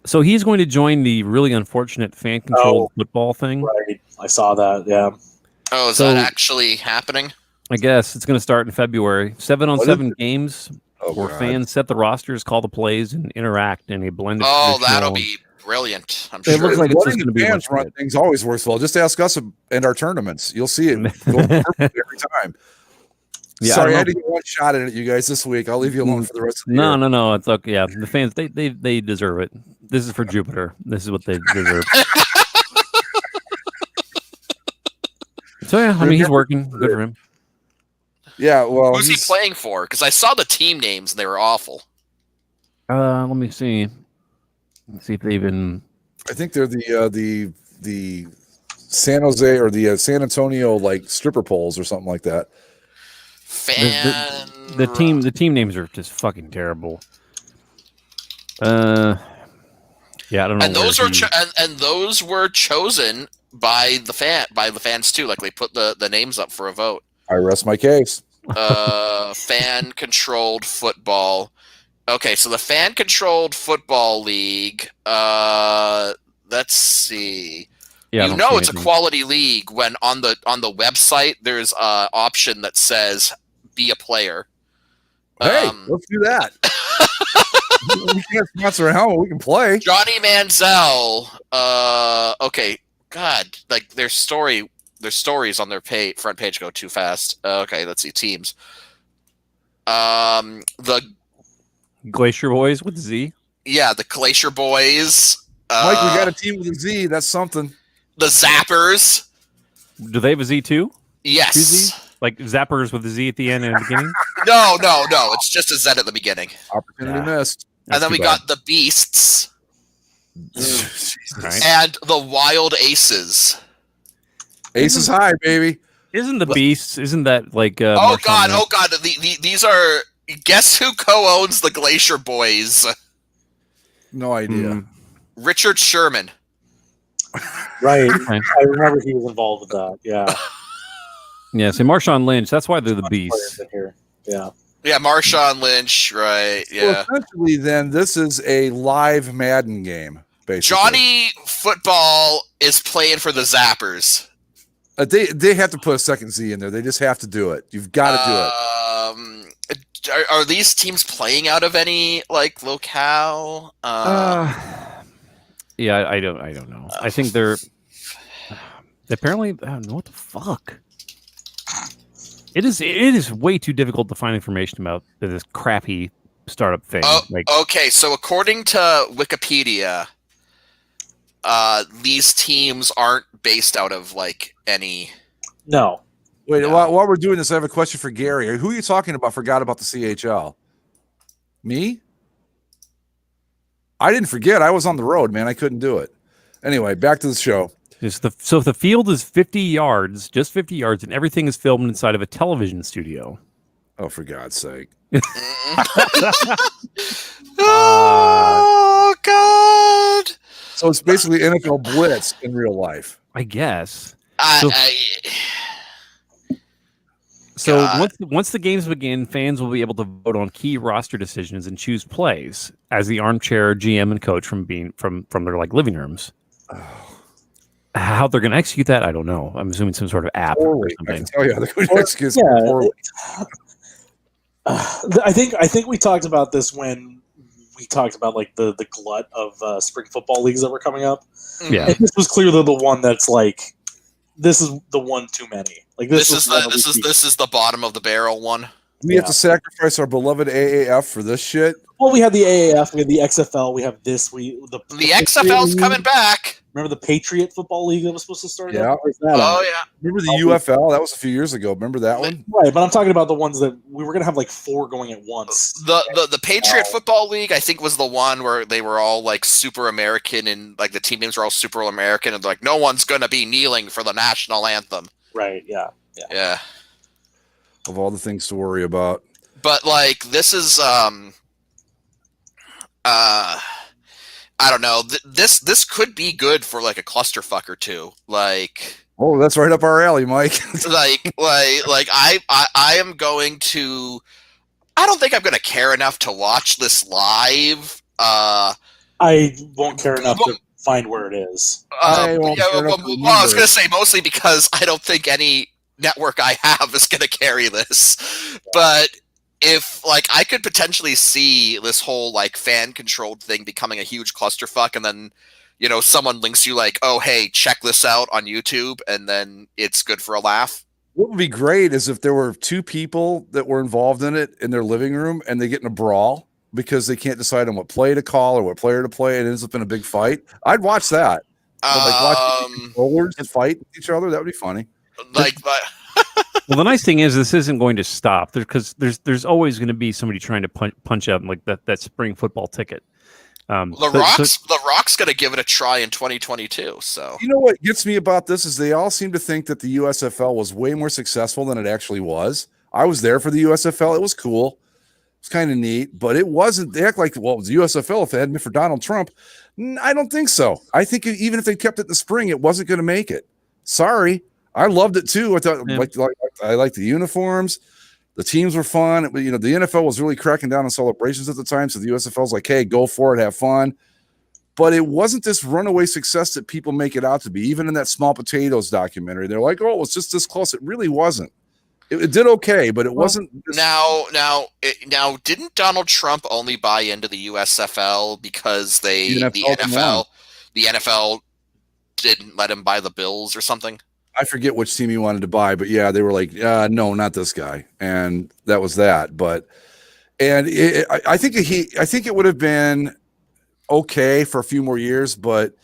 So he's going to join the really unfortunate fan-controlled football thing. Right, I saw that. Yeah. Oh, is that actually happening? I guess it's going to start in February. 7-on-7 games where fans set the rosters, call the plays, and interact in a blended. Oh, that'll be brilliant! I'm sure. It looks like it's just going to be fans run things always works well. Just ask us and our tournaments. You'll see it go perfectly every time. Yeah, sorry, I had to get one shot at it, you guys, this week. I'll leave you alone for the rest of the year. No. It's okay. Yeah, the fans they deserve it. This is for Jupiter. This is what they deserve. So yeah, I mean he's working. Good for him. Yeah, well, who's he playing for? Because I saw the team names and they were awful. Let me see. Let's see if they even. I think they're the San Jose or the San Antonio like stripper poles or something like that. The team names are just fucking terrible. Yeah, I don't know. And those those were chosen by the fans too. Like they put the names up for a vote. I rest my case. Fan-controlled football. Okay, so the fan-controlled football league. Let's see. Yeah, it's a quality league when on the website there's an option that says "be a player." Hey, let's do that. We can't sponsor a helmet. We can play. Johnny Manziel. Okay. God, like their stories on their front page go too fast. Okay, let's see teams. The Glacier Boys with Z. Yeah, the Glacier Boys. Mike, we got a team with a Z. That's something. The Zappers. Do they have a Z too? Yes. Z? Like Zappers with a Z at the end and the beginning? No. It's just a Z at the beginning. Opportunity missed. And then we got the Beasts. Right. And the Wild Aces. Aces high, baby. Isn't the Beasts? Isn't that like? Oh God! These are. Guess who co-owns the Glacier Boys? No idea. Richard Sherman. Right. I remember he was involved with that. Yeah. Yeah, see, Marshawn Lynch, that's why they're the beasts. Here. Yeah. Yeah, Marshawn Lynch, right? Yeah. So essentially, then this is a live Madden game, basically. Johnny Football is playing for the Zappers. They have to put a second Z in there. They just have to do it. You've got to do it. Are these teams playing out of any like locale? Yeah, I don't know. I think they're apparently. I don't know what the fuck. It is way too difficult to find information about this crappy startup thing. Okay, so according to Wikipedia, these teams aren't based out of like any. No. Wait, no. While we're doing this, I have a question for Gary. Who are you talking about? Forgot about the CHL. Me? I didn't forget. I was on the road, man. I couldn't do it. Anyway, back to the show. So if the field is 50 yards, just 50 yards, and everything is filmed inside of a television studio. Oh, for God's sake. Oh, God. So it's basically NFL Blitz in real life. I guess. So once the games begin, fans will be able to vote on key roster decisions and choose plays as the armchair GM and coach from their like living rooms. How they're going to execute that, I don't know. I'm assuming some sort of app or something. I can tell you how they're going to execute it. I think we talked about this when we talked about like the glut of spring football leagues that were coming up. Yeah, and this was clearly the one that's like, this is the one too many. Like this is the bottom of the barrel one. We have to sacrifice our beloved AAF for this shit. Well, we had the AAF, we had the XFL, we have this. The XFL's coming back. Remember the Patriot Football League that was supposed to start? Yeah. Remember the UFL? That was a few years ago. Remember that one? Right, but I'm talking about the ones that we were going to have like 4 going at once. The Patriot Football League, I think, was the one where they were all like super American and like the team names were all super American and like no one's going to be kneeling for the national anthem. Right. Yeah. Of all the things to worry about. But like this is I don't know. This could be good for like a clusterfuck or two. Like, oh, that's right up our alley, Mike. like I am going to. I don't think I'm going to care enough to watch this live. I won't care enough to find where it is. I was going to say mostly because I don't think any network I have is going to carry this, but. If like I could potentially see this whole like fan controlled thing becoming a huge clusterfuck, and then someone links you like, oh hey, check this out on YouTube, and then it's good for a laugh. What would be great is if there were 2 people that were involved in it in their living room, and they get in a brawl because they can't decide on what play to call or what player to play, and it ends up in a big fight. I'd watch that. Watch controllers fight each other. That would be funny. Well, the nice thing is this isn't going to stop because there's always going to be somebody trying to punch out like that spring football ticket. The Rock's going to give it a try in 2022. So you know what gets me about this is they all seem to think that the USFL was way more successful than it actually was. I was there for the USFL. It was cool. It's kind of neat, but it wasn't. They act like, well, it was the USFL if it hadn't been for Donald Trump. I don't think so. I think even if they kept it in the spring, it wasn't going to make it. Sorry. I loved it too. I thought I liked the uniforms. The teams were fun. The NFL was really cracking down on celebrations at the time. So the USFL's like, hey, go for it, have fun. But it wasn't this runaway success that people make it out to be. Even in that Small Potatoes documentary, they're like, oh, it was just this close. It really wasn't. It did okay, but it wasn't. Now, didn't Donald Trump only buy into the USFL because the NFL didn't let him buy the Bills or something? I forget which team he wanted to buy, but yeah, they were like, no, not this guy, and that was that. But I think it would have been okay for a few more years, but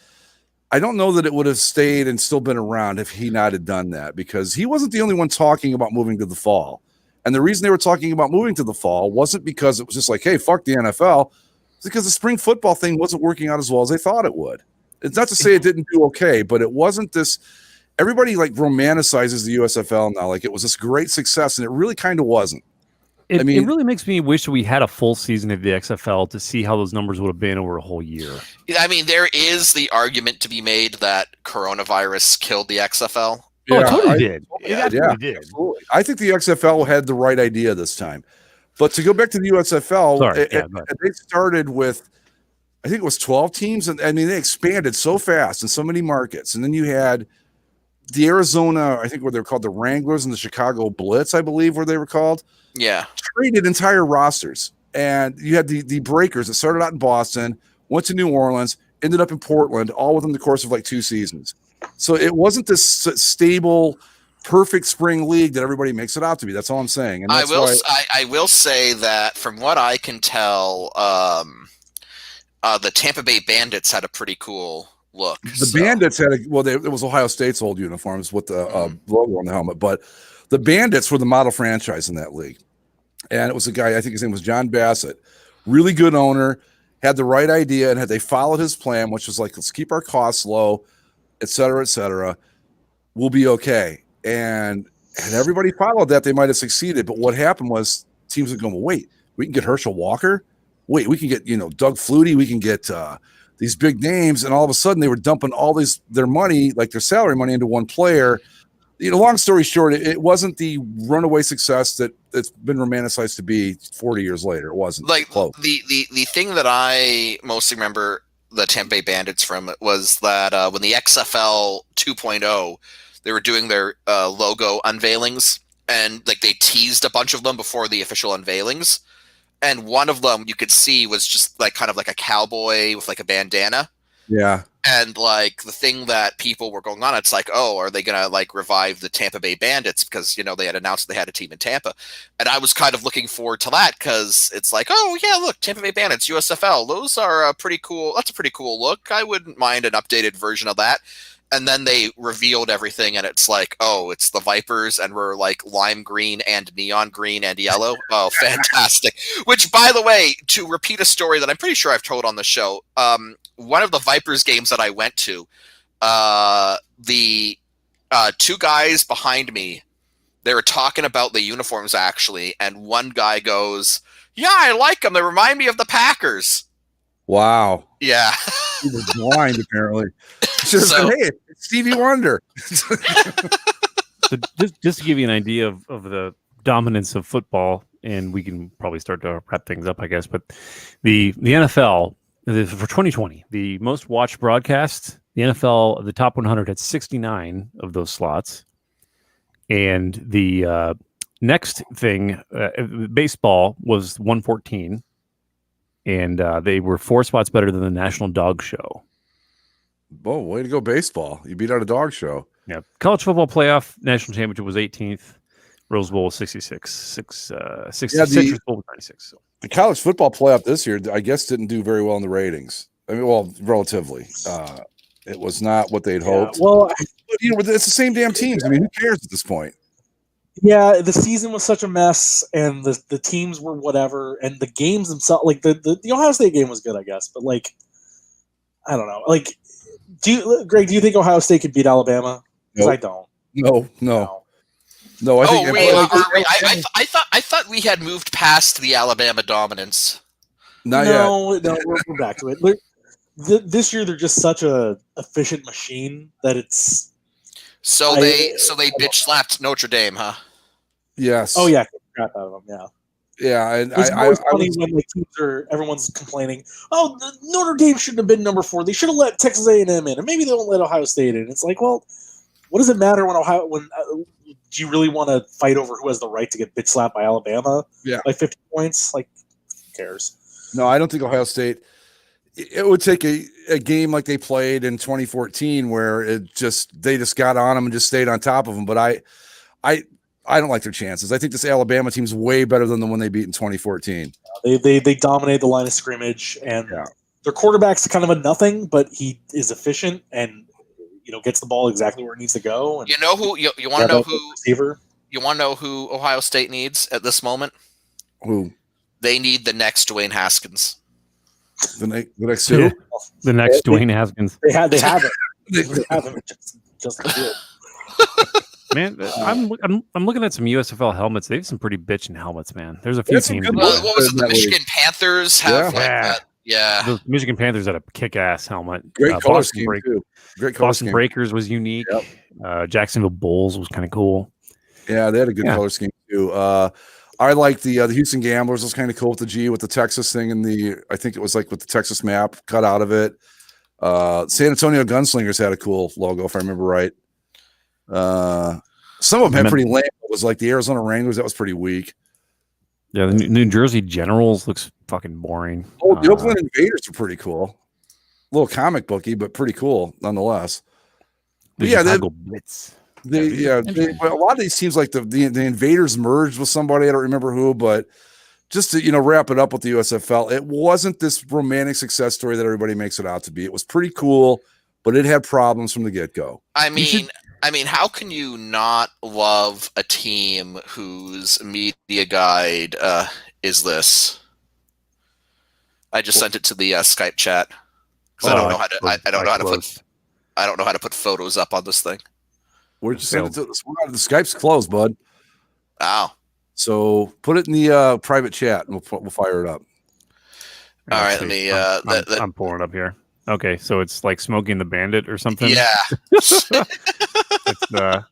I don't know that it would have stayed and still been around if he not had done that, because he wasn't the only one talking about moving to the fall. And the reason they were talking about moving to the fall wasn't because it was just like, hey, fuck the NFL. It's because the spring football thing wasn't working out as well as they thought it would. It's not to say it didn't do okay, but it wasn't this. Everybody like romanticizes the USFL now, like it was this great success, and it really kind of wasn't. It really makes me wish we had a full season of the XFL to see how those numbers would have been over a whole year. I mean, there is the argument to be made that coronavirus killed the XFL. Yeah, it totally did. Yeah, absolutely. I think the XFL had the right idea this time. But to go back to the USFL, they started with, I think it was 12 teams. And I mean, they expanded so fast in so many markets. And then you had the Arizona, I think what they were called, the Wranglers, and the Chicago Blitz, I believe, where they were called. Yeah. Traded entire rosters. And you had the Breakers that started out in Boston, went to New Orleans, ended up in Portland, all within the course of like 2 seasons. So it wasn't this stable, perfect spring league that everybody makes it out to be. That's all I'm saying. And I will say that from what I can tell, the Tampa Bay Bandits had a pretty cool look. The Bandits had it was Ohio State's old uniforms with the logo on the helmet, but the Bandits were the model franchise in that league. And it was a guy, I think his name was John Bassett, really good owner, had the right idea, and had they followed his plan, which was like, let's keep our costs low, et cetera, we'll be okay. And everybody followed that, they might have succeeded. But what happened was teams would go, well, wait, we can get Herschel Walker. Wait, we can get, Doug Flutie. We can get these big names. And all of a sudden they were dumping all their money, like their salary money, into one player. Long story short, it wasn't the runaway success that it's been romanticized to be 40 years later. It wasn't. Like close. The thing that I mostly remember the Tampa Bay Bandits from was that when the XFL 2.0, they were doing their logo unveilings, and like they teased a bunch of them before the official unveilings, and one of them you could see was just like kind of like a cowboy with like a bandana. Yeah. And like the thing that people were going on, it's like, oh, are they gonna like revive the Tampa Bay Bandits because they had announced they had a team in Tampa, and I was kind of looking forward to that because it's like, oh yeah, look, Tampa Bay Bandits, USFL, those are pretty cool. That's a pretty cool look. I wouldn't mind an updated version of that. And then they revealed everything, and it's like, oh, it's the Vipers, and we're like lime green and neon green and yellow. Oh, fantastic. Which, by the way, to repeat a story that I'm pretty sure I've told on the show, one of the Vipers games that I went to, the 2 guys behind me, they were talking about the uniforms, actually, and one guy goes, yeah, I like them. They remind me of the Packers. Wow. Yeah. He was blind, apparently. Just hey, it's Stevie Wonder. So just to give you an idea of the dominance of football, and we can probably start to wrap things up, I guess, but the NFL, for 2020, the most watched broadcast, the NFL, the top 100 had 69 of those slots. And the next thing, baseball was 114. And they were 4 spots better than the National Dog Show. Whoa, way to go, baseball. You beat out a dog show. Yeah. College football playoff national championship was 18th. Rose Bowl was 66. Citrus Bowl was 96. So. The college football playoff this year, I guess, didn't do very well in the ratings. I mean, well, relatively. It was not what they'd hoped. Well, it's the same damn teams. I mean, who cares at this point? Yeah, the season was such a mess, and the teams were whatever, and the games themselves, like the Ohio State game was good, I guess, but like, I don't know. Like, Greg, do you think Ohio State could beat Alabama? Because I don't. No. I think. I thought we had moved past the Alabama dominance. Not yet. No, we're back to it. This year they're just such a efficient machine that it's. So they bitch slapped Notre Dame, huh? Yes. Oh yeah, crap out of them. Yeah. Yeah, and it's more funny when the teams everyone's complaining. Oh, Notre Dame shouldn't have been number 4. They should have let Texas A&M in, and maybe they won't let Ohio State in. It's like, well, what does it matter when do you really want to fight over who has the right to get bitch slapped by Alabama? Yeah. By 50 points, like, who cares? No, I don't think Ohio State. It would take a game like they played in 2014 where they just got on them and just stayed on top of them. But I don't like their chances. I think this Alabama team's way better than the one they beat in 2014. They dominate the line of scrimmage, and their quarterback's kind of a nothing, but he is efficient and gets the ball exactly where it needs to go. And you know who you want to know who receiver? You want to know who Ohio State needs at this moment? Who? They need the next Dwayne Haskins. The next two? The next Dwayne Haskins. They have it. They have him just to do it. Man, I'm looking at some USFL helmets. They have some pretty bitching helmets, man. There's a few teams. What was it? The Michigan Panthers have that. Yeah, the Michigan Panthers had a kick-ass helmet. Great color scheme too. Great color Boston scheme. Breakers was unique. Yep. Jacksonville Bulls was kind of cool. Yeah, they had a good color scheme too. I like the Houston Gamblers was kind of cool with the G with the Texas thing and I think it was like with the Texas map cut out of it. San Antonio Gunslingers had a cool logo if I remember right. Some of them had pretty lame. It was like the Arizona Wranglers that was pretty weak. Yeah, the New Jersey Generals looks fucking boring. Oh, the Oakland Invaders are pretty cool. A little comic booky, but pretty cool nonetheless. But yeah, Blitz. But a lot of these teams like the Invaders merged with somebody, I don't remember who, but just to wrap it up with the USFL, it wasn't this romantic success story that everybody makes it out to be. It was pretty cool, but it had problems from the get-go. I mean, how can you not love a team whose media guide is this? I just sent it to the Skype chat because I don't know how to. I don't know how to put photos up on this thing. Where'd you send it to? The Skype's closed, bud. Oh. So put it in the private chat, and we'll fire it up. All right, let me. I'm pulling it up here. Okay, so it's like Smoking the Bandit or something. Yeah. Yeah.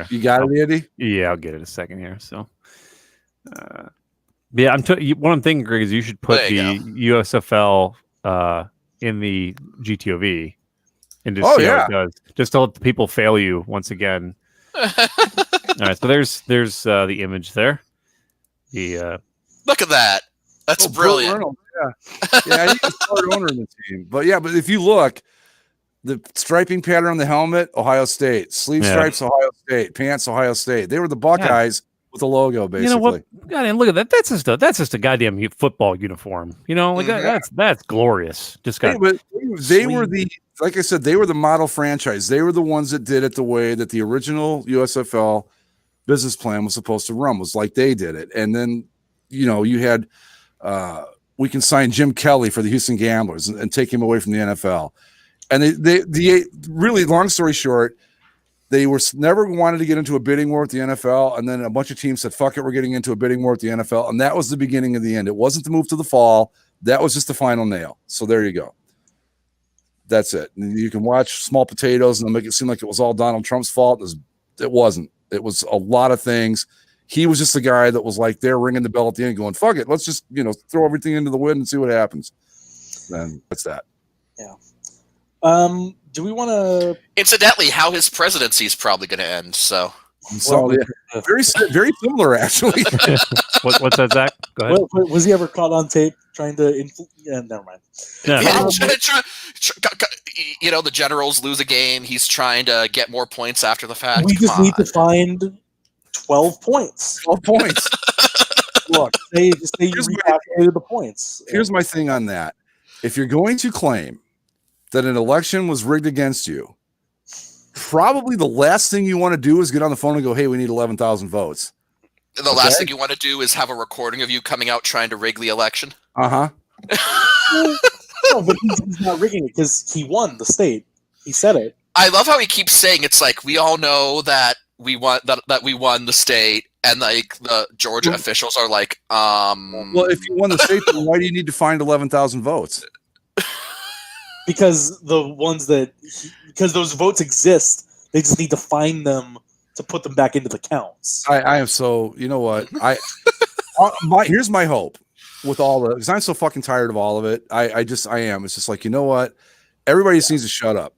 You got it, Andy? Yeah, I'll get it a second here. So, yeah, what I'm thinking, Greg, is you should put the USFL in the GTOV and just see how it does, just to let the people fail you once again. All right, so there's the image there. Look at that. That's brilliant. Yeah, he's a part owner in the team. But if you look, the striping pattern on the helmet, Ohio State. Sleeve stripes, Ohio State. Pants, Ohio State. They were the Buckeyes with the logo, basically. You know what? God, and look at that. That's just a goddamn football uniform. That's glorious. They were like I said, they were the model franchise. They were the ones that did it the way that the original USFL business plan was supposed to run, was like they did it. And then, you had we can sign Jim Kelly for the Houston Gamblers and take him away from the NFL. And they really, long story short, they were never wanted to get into a bidding war with the NFL. And then a bunch of teams said, fuck it, we're getting into a bidding war with the NFL. And that was the beginning of the end. It wasn't the move to the fall. That was just the final nail. So there you go. That's it. And you can watch Small Potatoes and they'll make it seem like it was all Donald Trump's fault. It wasn't. It was a lot of things. He was just the guy that was like there ringing the bell at the end going, fuck it, let's just, throw everything into the wind and see what happens. Then that's that. Yeah. Do we want to? Incidentally, how his presidency is probably going to end. So, very similar, actually. What's that, Zach? Go ahead. Was he ever caught on tape trying to? Never mind. The Generals lose a game. He's trying to get more points after the fact. We just need to find 12 points. 12 points. Look, they recalculated the points. Here's my thing on that. If you're going to claim that an election was rigged against you, probably the last thing you want to do is get on the phone and go, hey, we need 11,000 votes. The last thing you want to do is have a recording of you coming out trying to rig the election. Uh-huh. No, but he's not rigging it because he won the state. He said it. I love how he keeps saying it's like we all know that we won that we won the state, and like the Georgia officials are like, well, if you won the state, then why do you need to find 11,000 votes? Because because those votes exist, they just need to find them to put them back into the counts. I am so, you know what? Here's my hope with all the, because I'm so fucking tired of all of it. I am. It's just like, you know what? Everybody just needs to shut up.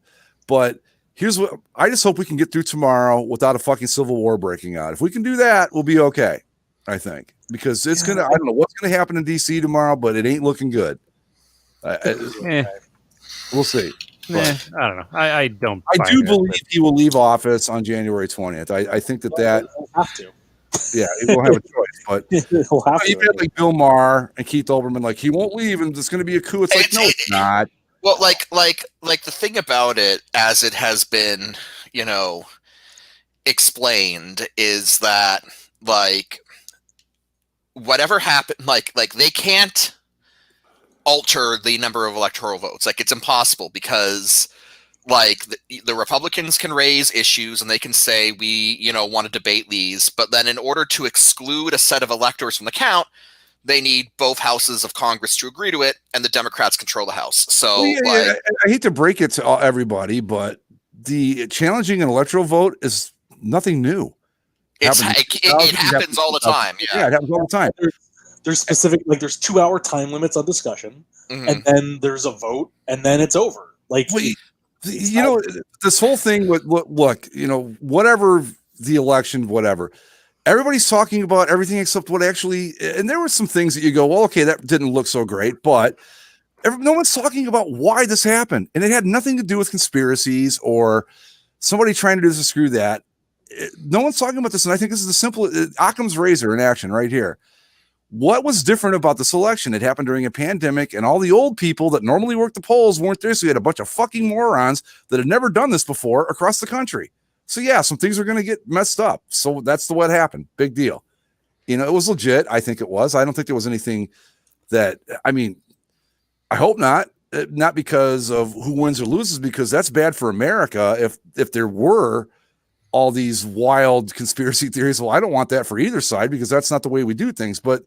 But here's what I just hope we can get through tomorrow without a fucking civil war breaking out. If we can do that, we'll be okay, I think. Because it's I don't know what's gonna happen in DC tomorrow, but it ain't looking good. We'll see. I don't know. I don't. I do believe he will leave office on January 20th. I think that he'll have to. Yeah, he won't have a choice. But you've had like Bill Maher and Keith Olbermann, like he won't leave, and it's going to be a coup. It's like, no, it's not. Well, like the thing about it, as it has been, explained, is that like whatever happened, like they can't alter the number of electoral votes. Like it's impossible because like the Republicans can raise issues and they can say we, want to debate these, but then in order to exclude a set of electors from the count, they need both houses of Congress to agree to it, and the Democrats control the House. So I hate to break it to everybody, but the challenging an electoral vote is nothing new. It happens all the time. Yeah, it happens all the time. There's specific, like there's 2-hour time limits on discussion, and then there's a vote, and then it's over. Like, this whole thing with look, whatever the election, whatever. Everybody's talking about everything except what actually, and there were some things that you go, well, okay, that didn't look so great, but no one's talking about why this happened. And it had nothing to do with conspiracies or somebody trying to do this to screw that. No one's talking about this. And I think this is the simple Occam's razor in action right here. What was different about this election? It happened during a pandemic, and all the old people that normally work the polls weren't there. So you had a bunch of fucking morons that had never done this before across the country. So yeah, some things are going to get messed up. So that's what happened. Big deal. It was legit. I think it was. I don't think there was anything that, I hope not. Not because of who wins or loses, because that's bad for America. If there were all these wild conspiracy theories, well, I don't want that for either side, because that's not the way we do things. But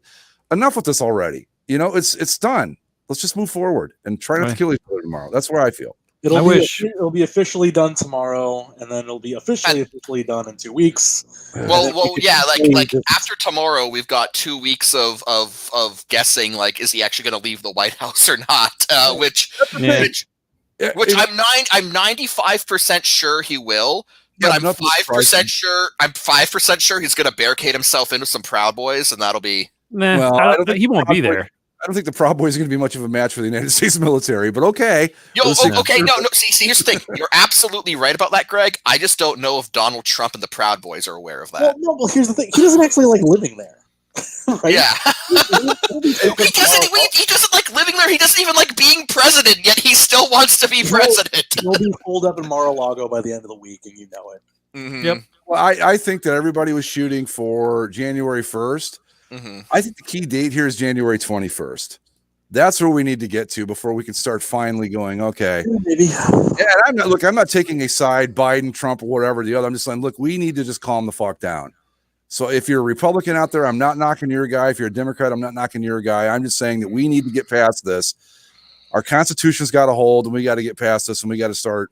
enough with this already. It's done. Let's just move forward and try not to kill each other tomorrow. That's where I feel. It'll be officially done tomorrow, and then it'll be officially done in 2 weeks. Well, yeah, like after tomorrow, we've got 2 weeks of guessing, like, is he actually going to leave the White House or not? Which I'm 95% sure he will, but I'm 5% sure. I'm 5% sure he's going to barricade himself into some Proud Boys, and that'll be. He won't be there. I don't think the Proud Boys are going to be much of a match for the United States military, but okay. Okay, no. See, here's the thing. You're absolutely right about that, Greg. I just don't know if Donald Trump and the Proud Boys are aware of that. Well, here's the thing. He doesn't actually like living there. Right? Yeah. He doesn't like living there. He doesn't even like being president, yet he still wants to be president. He'll be pulled up in Mar-a-Lago by the end of the week, and you know it. Mm-hmm. Yep. Well, I think that everybody was shooting for January 1st. Mm-hmm. I think the key date here is January 21st. That's where we need to get to before we can start finally going, okay. Maybe. Yeah, I'm not taking a side, Biden, Trump, or whatever the other. I'm just saying, look, we need to just calm the fuck down. So if you're a Republican out there, I'm not knocking your guy. If you're a Democrat, I'm not knocking your guy. I'm just saying that we need to get past this. Our Constitution's got to hold, and we got to get past this, and we got to start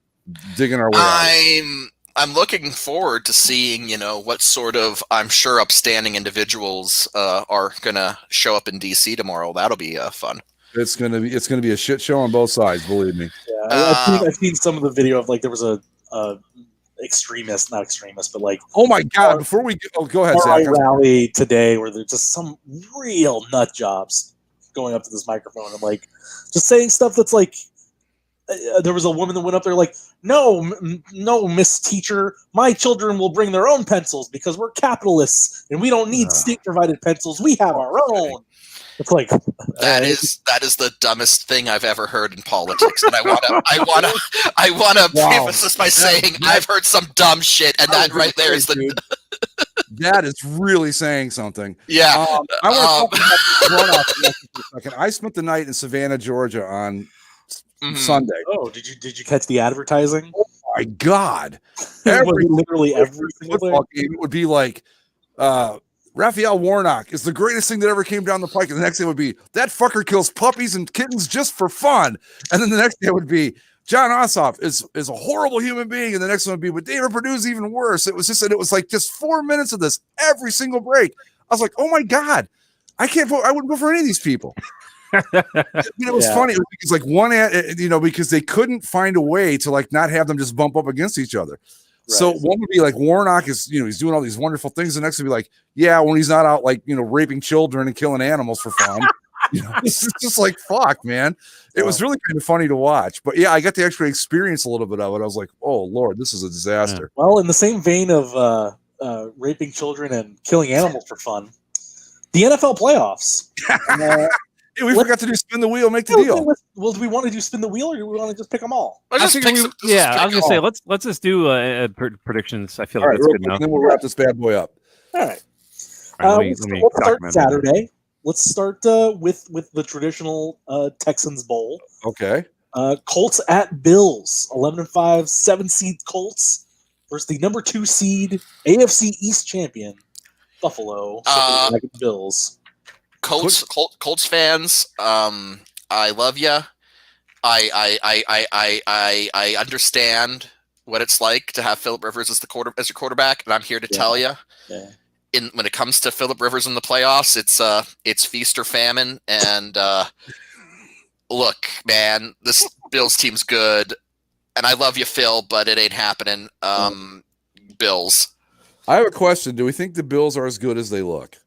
digging our way out. I'm looking forward to seeing, what sort of, I'm sure, upstanding individuals are gonna show up in DC tomorrow. That'll be fun. It's gonna be a shit show on both sides, believe me. Yeah, I've seen some of the video of, like, there was a extremist, not extremist, but like, oh my god! Before we go ahead, Zach. Rally today where there's just some real nut jobs going up to this microphone and like just saying stuff that's like. There was a woman that went up there like, no, Miss Teacher, my children will bring their own pencils because we're capitalists and we don't need state-provided pencils. We have our own. It's like that is the dumbest thing I've ever heard in politics, and I wanna preface this by saying I've heard some dumb shit, and that right there is the. That is really saying something. Yeah. I want to talk about for a second. I spent the night in Savannah, Georgia on Sunday. Oh, did you catch the advertising? Oh my god! Literally every football game, it would be like Raphael Warnock is the greatest thing that ever came down the pike, and the next day would be that fucker kills puppies and kittens just for fun, and then the next day would be John Ossoff is a horrible human being, and the next one would be but David Perdue's even worse. It was like just 4 minutes of this every single break. I was like, oh my god, I wouldn't vote for any of these people. It was funny because like one ad, because they couldn't find a way to like not have them just bump up against each other. Right. So one would be like Warnock is he's doing all these wonderful things. The next would be like, yeah, when he's not out like raping children and killing animals for fun. It's just like fuck, man. It was really kind of funny to watch. But yeah, I got to actually experience a little bit of it. I was like, oh Lord, this is a disaster. Yeah. Well, in the same vein of raping children and killing animals for fun, the NFL playoffs. We forgot to do spin the wheel, make the deal. Well, do we want to do spin the wheel, or do we want to just pick them all? I was gonna say let's just do predictions. I feel like that's good enough. Then we'll wrap this bad boy up. All right. Let's start Saturday. Let's start with the traditional Texans Bowl. Okay. Colts at Bills. 11-5, 7 seed Colts versus the number 2 seed AFC East champion Buffalo Bills. Colts fans, I love you. I understand what it's like to have Phillip Rivers as your quarterback, and I'm here to tell you. Yeah. When it comes to Phillip Rivers in the playoffs, it's feast or famine. And look, man, this Bills team's good, and I love you, Phil, but it ain't happening. Bills. I have a question. Do we think the Bills are as good as they look?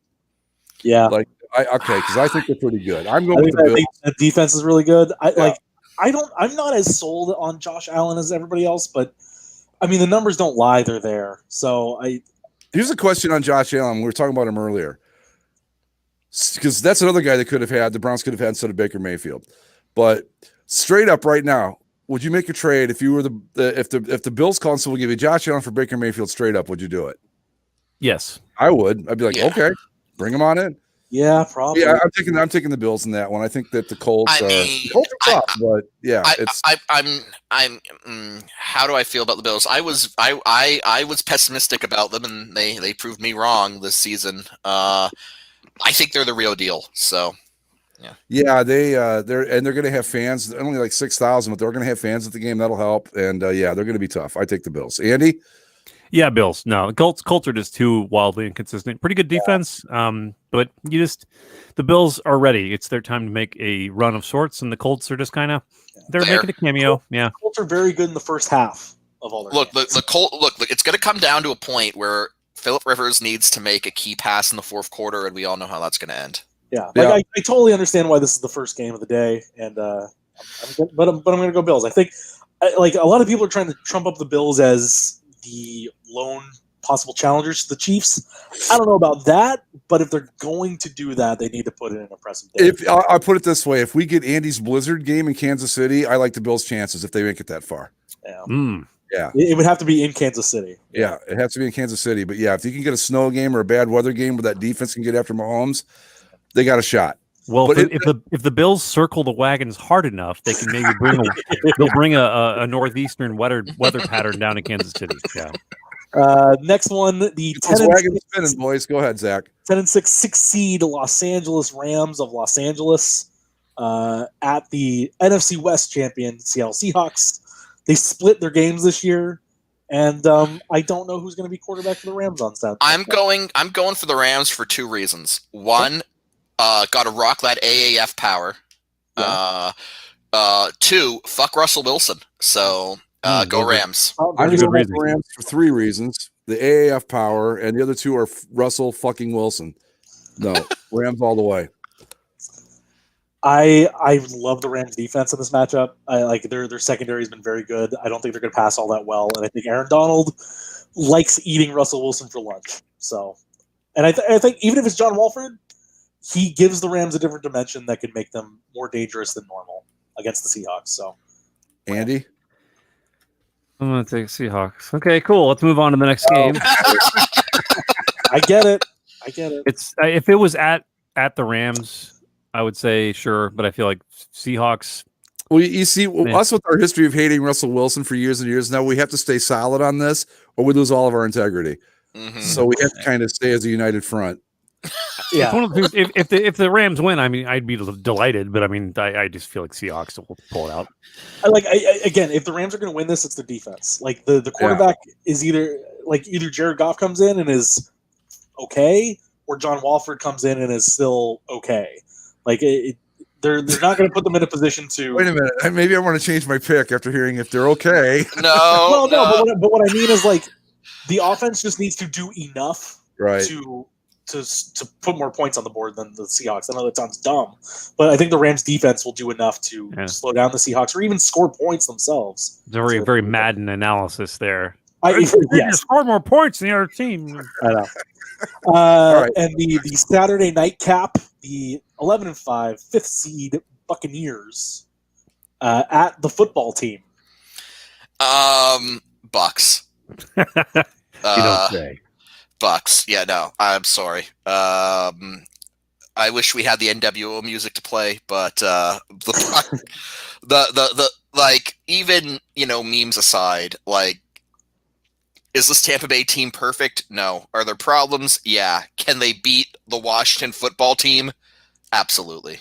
Yeah. Because I think they're pretty good. I'm going with the Bills. I think the defense is really good. I'm not as sold on Josh Allen as everybody else, but I mean the numbers don't lie; they're there. So here's a question on Josh Allen. We were talking about him earlier, because that's another guy that the Browns could have had instead of Baker Mayfield. But straight up, right now, would you make a trade if you were if the Bills council would give you Josh Allen for Baker Mayfield straight up? Would you do it? Yes, I would. I'd be like, okay, bring him on in. Yeah, probably. Yeah, I'm taking the Bills in that one. I think that the Colts are tough, but yeah, how do I feel about the Bills? I was pessimistic about them, and they proved me wrong this season. I think they're the real deal. So, yeah, they're going to have fans. Only like 6,000, but they're going to have fans at the game. That'll help, and they're going to be tough. I take the Bills. Andy. Yeah, Bills. No, the Colts are just too wildly inconsistent. Pretty good defense, but the Bills are ready. It's their time to make a run of sorts, and the Colts are just kind of making a cameo. Yeah, Colts are very good in the first half of all their games. Look, it's going to come down to a point where Phillip Rivers needs to make a key pass in the fourth quarter, and we all know how that's going to end. Yeah, I totally understand why this is the first game of the day, and I'm going to go Bills. I think a lot of people are trying to trump up the Bills as the lone possible challengers to the Chiefs. I don't know about that, but if they're going to do that, they need to put in an impressive day. If I put it this way, if we get Andy's Blizzard game in Kansas City, I like the Bills' chances if they make it that far. Yeah. Yeah. It would have to be in Kansas City. Yeah, it has to be in Kansas City. But yeah, if you can get a snow game or a bad weather game where that defense can get after Mahomes, they got a shot. Well, if the Bills circle the wagons hard enough, they can maybe bring a northeastern weather pattern down to Kansas City. Yeah. Next one, the 10-6 spinning, boys. Go ahead, Zach. 10-6 seed Los Angeles Rams of Los Angeles at the NFC West champion Seattle Seahawks. They split their games this year, and I don't know who's going to be quarterback for the Rams on Saturday. I'm going for the Rams for 2 reasons. One, got to rock that AAF power. Yeah. 2, fuck Russell Wilson. So go Rams. I'm going with the Rams for 3 reasons: the AAF power, and the other 2 are Russell fucking Wilson. No, Rams all the way. I love the Rams defense in this matchup. I like their secondary has been very good. I don't think they're going to pass all that well, and I think Aaron Donald likes eating Russell Wilson for lunch. So, and I think even if it's John Wolford, he gives the Rams a different dimension that could make them more dangerous than normal against the Seahawks. So, Andy, I'm going to take Seahawks. Okay, cool. Let's move on to the next game. I get it. It's if it was at the Rams, I would say sure, but I feel like Seahawks. Well, you see, us with our history of hating Russell Wilson for years and years now, we have to stay solid on this, or we lose all of our integrity. Mm-hmm. So we have to kind of stay as a united front. Yeah. If the Rams win, I mean, I'd be delighted, but I mean, I just feel like Seahawks will pull it out. Again, if the Rams are going to win this, it's the defense. Like the quarterback is either Jared Goff comes in and is okay, or John Wolford comes in and is still okay. Like they're not going to put them in a position to. Wait a minute, maybe I want to change my pick after hearing if they're okay. No, but what I mean is like the offense just needs to do enough, right, to put more points on the board than the Seahawks. I know that sounds dumb, but I think the Rams defense will do enough to slow down the Seahawks or even score points themselves. It's a very Madden analysis there. Score more points than the other team. I know. Right. And the Saturday night cap, the 11-5 5th seed Buccaneers at the football team. Bucks. You don't say. Bucks. Yeah, no, I'm sorry. I wish we had the NWO music to play, but the like, even, memes aside, like, is this Tampa Bay team perfect? No. Are there problems? Yeah. Can they beat the Washington football team? Absolutely.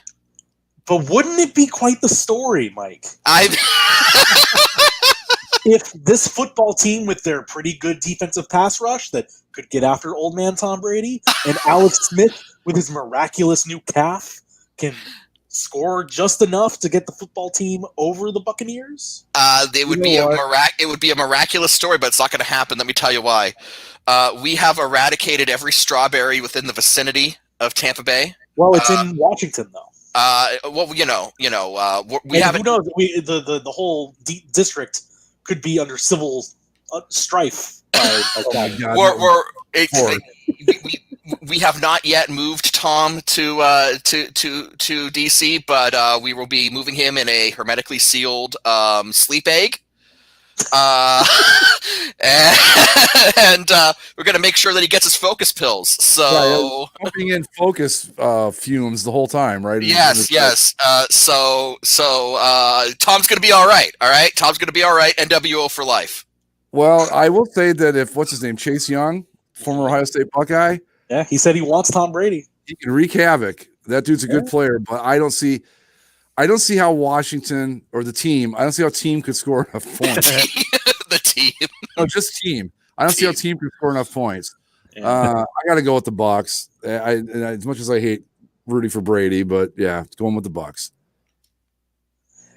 But wouldn't it be quite the story, Mike? If this football team with their pretty good defensive pass rush that could get after old man Tom Brady, and Alex Smith with his miraculous new calf can score just enough to get the football team over the Buccaneers? It would be a miraculous story, but it's not going to happen. Let me tell you why. We have eradicated every strawberry within the vicinity of Tampa Bay. Well, it's in Washington, though. We have. Who knows? The whole district could be under civil strife. We have not yet moved Tom to DC, but we will be moving him in a hermetically sealed sleep egg. And we're going to make sure that he gets his focus pills. So pumping in focus fumes the whole time, right? Yes. So Tom's going to be all right. All right, Tom's going to be all right. NWO for life. Well, I will say that if what's his name, Chase Young, former Ohio State Buckeye, yeah, he said he wants Tom Brady. He can wreak havoc. That dude's a good player, but I don't see how Washington or the team. I don't see how team could score enough points. The team, no, just team. I don't see how team could score enough points. I got to go with the Bucs. As much as I hate rooting for Brady, but yeah, going with the Bucs.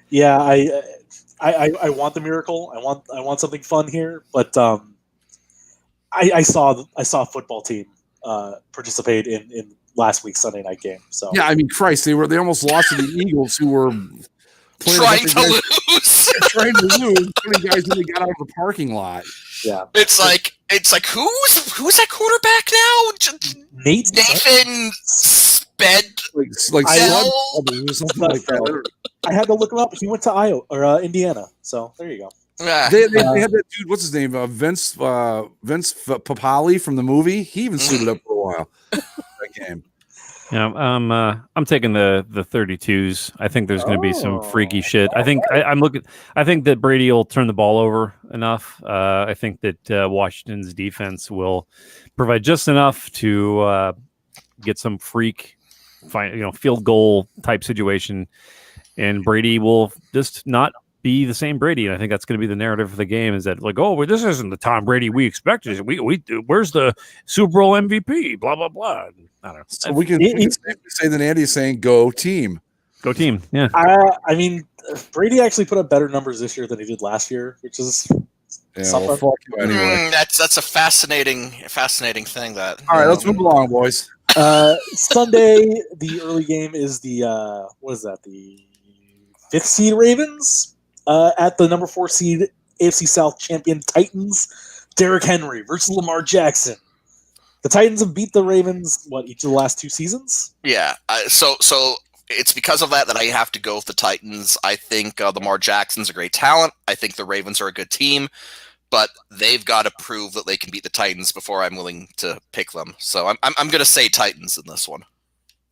Yeah, I want the miracle. I want something fun here, but I saw a football team participate in last week's Sunday night game. So yeah, I mean, Christ, they almost lost to the Eagles, who were trying to lose, putting guys in, they got out of the parking lot. Yeah, it's like who's that quarterback now? Nathan Sped, something like that. I had to look him up. He went to Iowa or Indiana, so there you go. They had that dude. What's his name? Vince Papali from the movie. He even suited up for a while. That game. Yeah, I'm taking the 32s. I think there's going to be some freaky shit. I think I think that Brady will turn the ball over enough. I think that Washington's defense will provide just enough to get some freak, field goal type situation, and Brady will just not be the same Brady. And I think that's going to be the narrative of the game, is that like, oh, this isn't the Tom Brady we expected. Where's the Super Bowl MVP? Blah, blah, blah. I don't know. So we can say that Andy is saying go team. Go team. Yeah. I mean, Brady actually put up better numbers this year than he did last year, which is something. Well, fuck you anyway. That's a fascinating thing. That. All right, let's move along, boys. Sunday, the early game is the the 5th seed Ravens at the number 4 seed AFC South champion Titans. Derrick Henry versus Lamar Jackson. The Titans have beat the Ravens each of the last 2 seasons. Yeah, so it's because of that I have to go with the Titans. I think Lamar Jackson's a great talent. I think the Ravens are a good team, but they've got to prove that they can beat the Titans before I'm willing to pick them. So I'm going to say Titans in this one.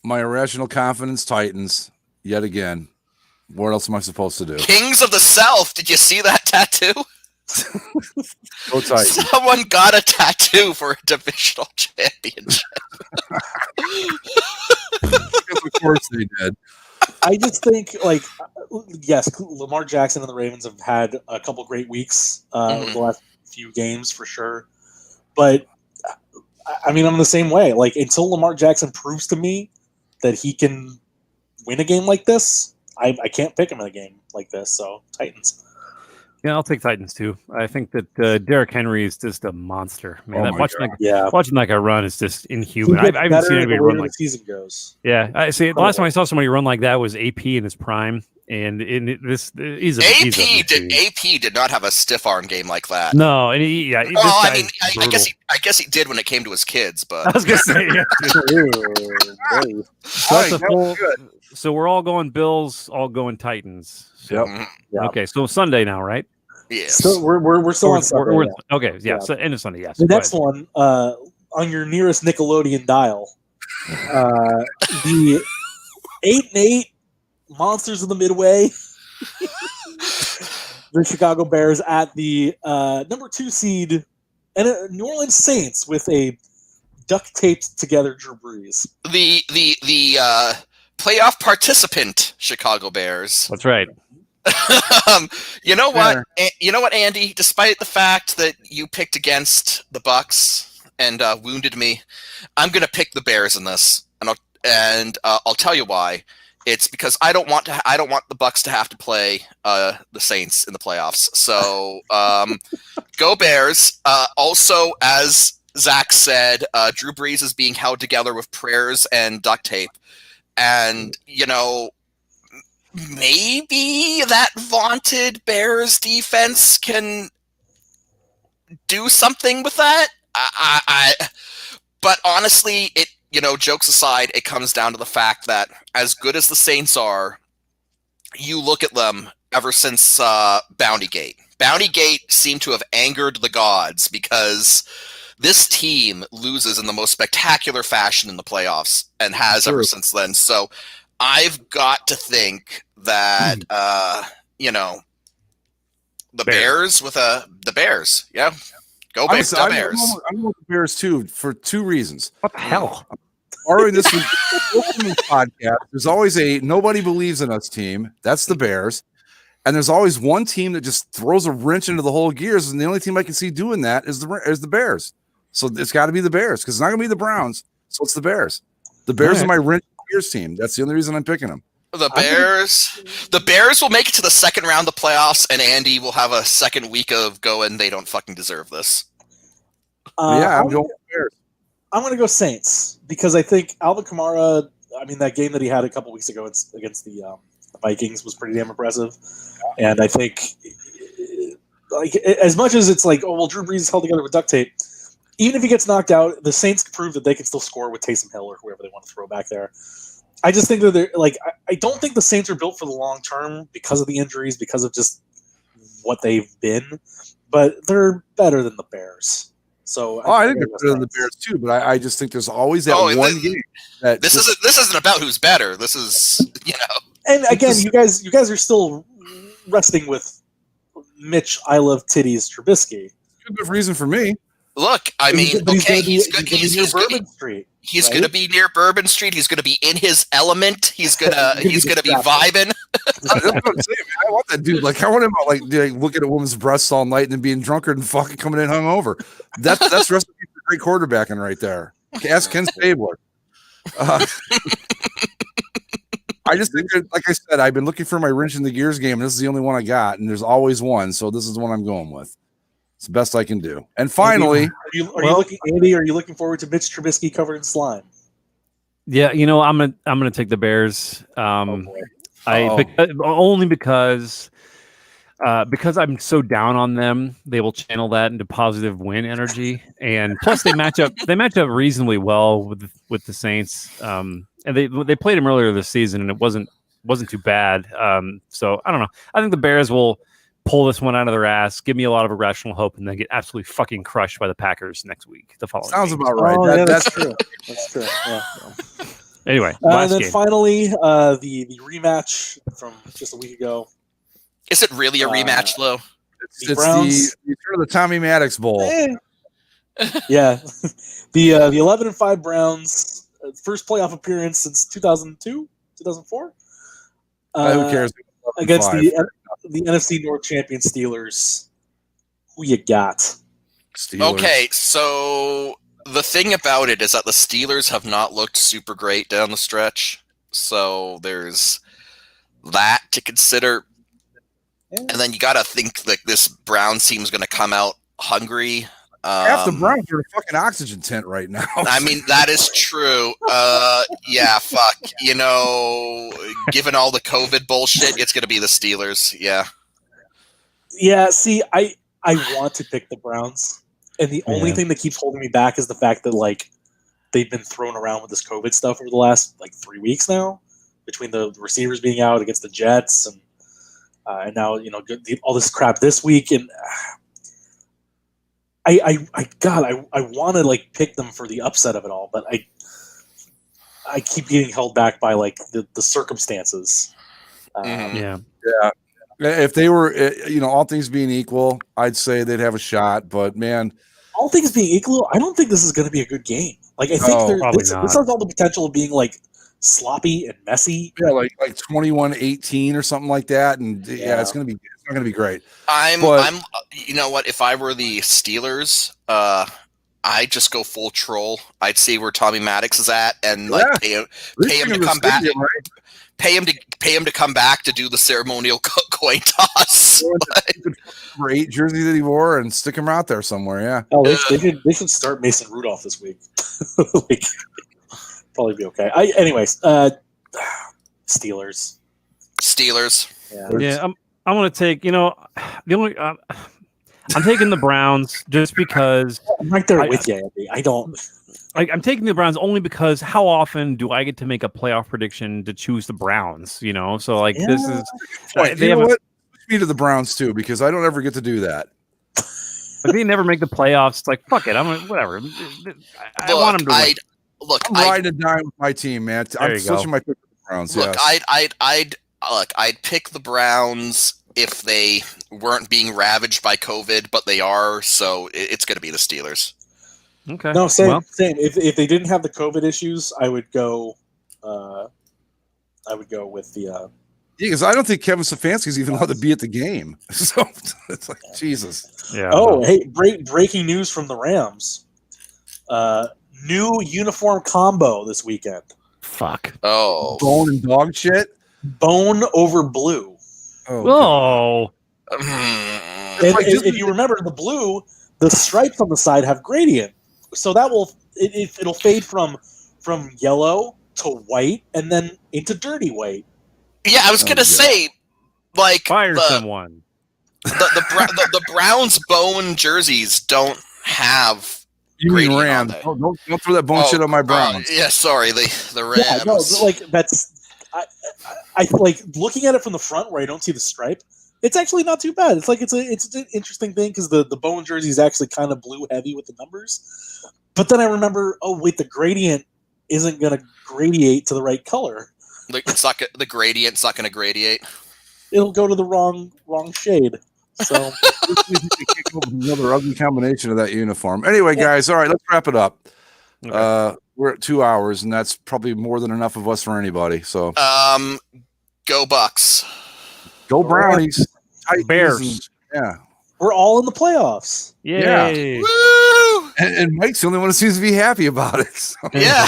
My irrational confidence, Titans, yet again. What else am I supposed to do? Kings of the South. Did you see that tattoo? Go Titans. Someone got a tattoo for a divisional championship. Of course they did. I just think, yes, Lamar Jackson and the Ravens have had a couple great weeks over the last few games for sure. But, I mean, I'm the same way. Like, until Lamar Jackson proves to me that he can win a game like this, I can't pick him in a game like this. So, Titans. Yeah, I'll take Titans too. I think that Derrick Henry is just a monster, man. Watching that guy run is just inhuman. I haven't seen anybody run like the season goes. Yeah, I see. The last time I saw somebody run like that was AP in his prime, and AP did not have a stiff arm game like that. No, and I guess he did when it came to his kids, but I was gonna say, so we're all going Bills, all going Titans. Yep. Okay, so Sunday now, right? Yes. So we're still on Sunday. Okay, yeah. So end of Sunday, yes. The next one on your nearest Nickelodeon dial, the 8-8 Monsters of the Midway the Chicago Bears at the number 2 seed and New Orleans Saints with a duct taped together Drew Brees. The playoff participant Chicago Bears. That's right. You know what? You know what, Andy? Despite the fact that you picked against the Bucks and wounded me, I'm going to pick the Bears in this, and I'll tell you why. It's because I don't want the Bucks to have to play the Saints in the playoffs. So go Bears. Also, as Zach said, Drew Brees is being held together with prayers and duct tape, and maybe that vaunted Bears defense can do something with that. But honestly, jokes aside, it comes down to the fact that as good as the Saints are, you look at them ever since Bountygate. Bountygate seemed to have angered the gods because this team loses in the most spectacular fashion in the playoffs and has ever since then. So I've got to think that, the Bears with the Bears. Yeah. Go Bears. I'm going with the Bears too for 2 reasons. What the hell? Borrowing this week's podcast, there's always a nobody believes in us team. That's the Bears. And there's always one team that just throws a wrench into the whole gears. And the only team I can see doing that is the Bears. So it's got to be the Bears because it's not going to be the Browns. So it's the Bears. The Bears are my wrench gears team. That's the only reason I'm picking them. The Bears will make it to the second round of the playoffs, and Andy will have a second week of going, they don't fucking deserve this. I'm going with Bears. I'm going to go Saints because I think Alvin Kamara, that game that he had a couple weeks ago against the Vikings was pretty damn impressive. And I think, as much as it's like, Drew Brees is held together with duct tape, even if he gets knocked out, the Saints prove that they can still score with Taysom Hill or whoever they want to throw back there. I just think that they're I don't think the Saints are built for the long term because of the injuries, because of just what they've been, but they're better than the Bears. So I think they're better than the Bears too, but I just think there's always that one game. This isn't about who's better. This is And again, you guys are still resting with Mitch I love titties Trubisky. Good reason for me. Look, he's near Bourbon Street. He's going to be near Bourbon Street. He's going to be in his element. He's going to be vibing. That's what I'm saying, man. I want that dude. I want him looking at a woman's breasts all night and then being drunkard and fucking coming in hungover. That's recipe for great quarterbacking right there. Ask Ken Stabler. I just think that, like I said, I've been looking for my wrench in the gears game, and this is the only one I got, and there's always one, so this is the one I'm going with. It's the best I can do. And finally, are you looking forward to Mitch Trubisky covered in slime? Yeah, I'm gonna take the Bears. Only because I'm so down on them, they will channel that into positive win energy, and plus they match up reasonably well with the Saints. And they played them earlier this season, and it wasn't too bad. So I don't know. I think the Bears will pull this one out of their ass, give me a lot of irrational hope, and then get absolutely fucking crushed by the Packers next week. The following sounds week. about right. That's true. That's true. Yeah. Anyway, and then game. finally, the rematch from just a week ago. Is it really a rematch, though? It's the Tommy Maddox Bowl. Yeah, the 11-5 Browns, first playoff appearance since 2002, 2004. Who cares? Against the NFC North champion Steelers. Who you got? Steelers. Okay, so the thing about it is that the Steelers have not looked super great down the stretch. So there's that to consider. Yeah. And then you got to think that this Browns team is going to come out hungry. Half the Browns are a fucking oxygen tent right now. That is true. Yeah, fuck. Given all the COVID bullshit, it's going to be the Steelers. Yeah. Yeah, see, I want to pick the Browns. And the only thing that keeps holding me back is the fact that, they've been thrown around with this COVID stuff over the last, 3 weeks now, between the receivers being out against the Jets and now, all this crap this week. And I want to pick them for the upset of it all, but I keep getting held back by the circumstances. Yeah. If they were, all things being equal, I'd say they'd have a shot. But man, all things being equal, I don't think this is going to be a good game. Like I think this has all the potential of being like sloppy and messy. Yeah, like 21-18 or something like that. And it's not gonna be great. I'm you know what? If I were the Steelers, I'd just go full troll. I'd see where Tommy Maddox is at and pay him to come back. Pay him to come back to do the ceremonial coin toss. Great jersey that he wore and stick him out there somewhere. Yeah. Oh, they should start Mason Rudolph this week. Probably be okay. Anyways, Steelers. Yeah. I'm going to take. The only. I'm taking the Browns just because I'm right there with you, Andy. I'm taking the Browns only because how often do I get to make a playoff prediction to choose the Browns? So this is. They have what? Push me to the Browns too because I don't ever get to do that. But they never make the playoffs. It's like fuck it. Whatever. I want them to win. I'm riding a dime with my team, man. I'm switching my pick with the Browns. Look, I'd pick the Browns if they weren't being ravaged by COVID, but they are. So it's going to be the Steelers. Okay. No, same. If they didn't have the COVID issues, I would go. With the. Because I don't think Kevin Stefanski's even allowed to be at the game. So it's like Jesus. Yeah. Oh, hey! Breaking news from the Rams. New uniform combo this weekend. Fuck. Oh. Bone and dog shit. Bone over blue. Oh. And if you remember the blue, the stripes on the side have gradient, so that it'll fade from yellow to white and then into dirty white. Yeah, I was gonna say, fire someone. The Browns bone jerseys don't have. You mean Rams? Oh, don't throw that bone shit on my Browns. Yeah, sorry, the Rams. Yeah, no, that's. I like looking at it from the front where I don't see the stripe. It's actually not too bad. It's an interesting thing because the bone jersey is actually kind of blue heavy with the numbers. But then I remember, the gradient isn't going to gradiate to the right color. The gradient's not going to gradiate. It'll go to the wrong shade. So another ugly combination of that uniform. Anyway, guys, all right, let's wrap it up. Okay. We're at 2 hours, and that's probably more than enough of us for anybody. So, go Bucks, go Brownies, Bears. Yeah, we're all in the playoffs. Yay. Yeah. Woo! And Mike's the only one who seems to be happy about it. So. Yeah.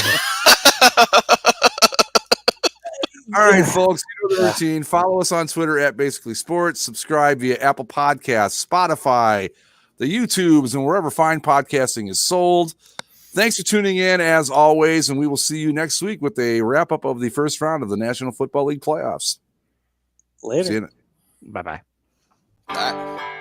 All right, folks, you know the routine. Follow us on Twitter at Basically Sports. Subscribe via Apple Podcasts, Spotify, the YouTubes, and wherever fine podcasting is sold. Thanks for tuning in, as always, and we will see you next week with a wrap-up of the first round of the National Football League playoffs. Later. See you. Bye-bye. Bye.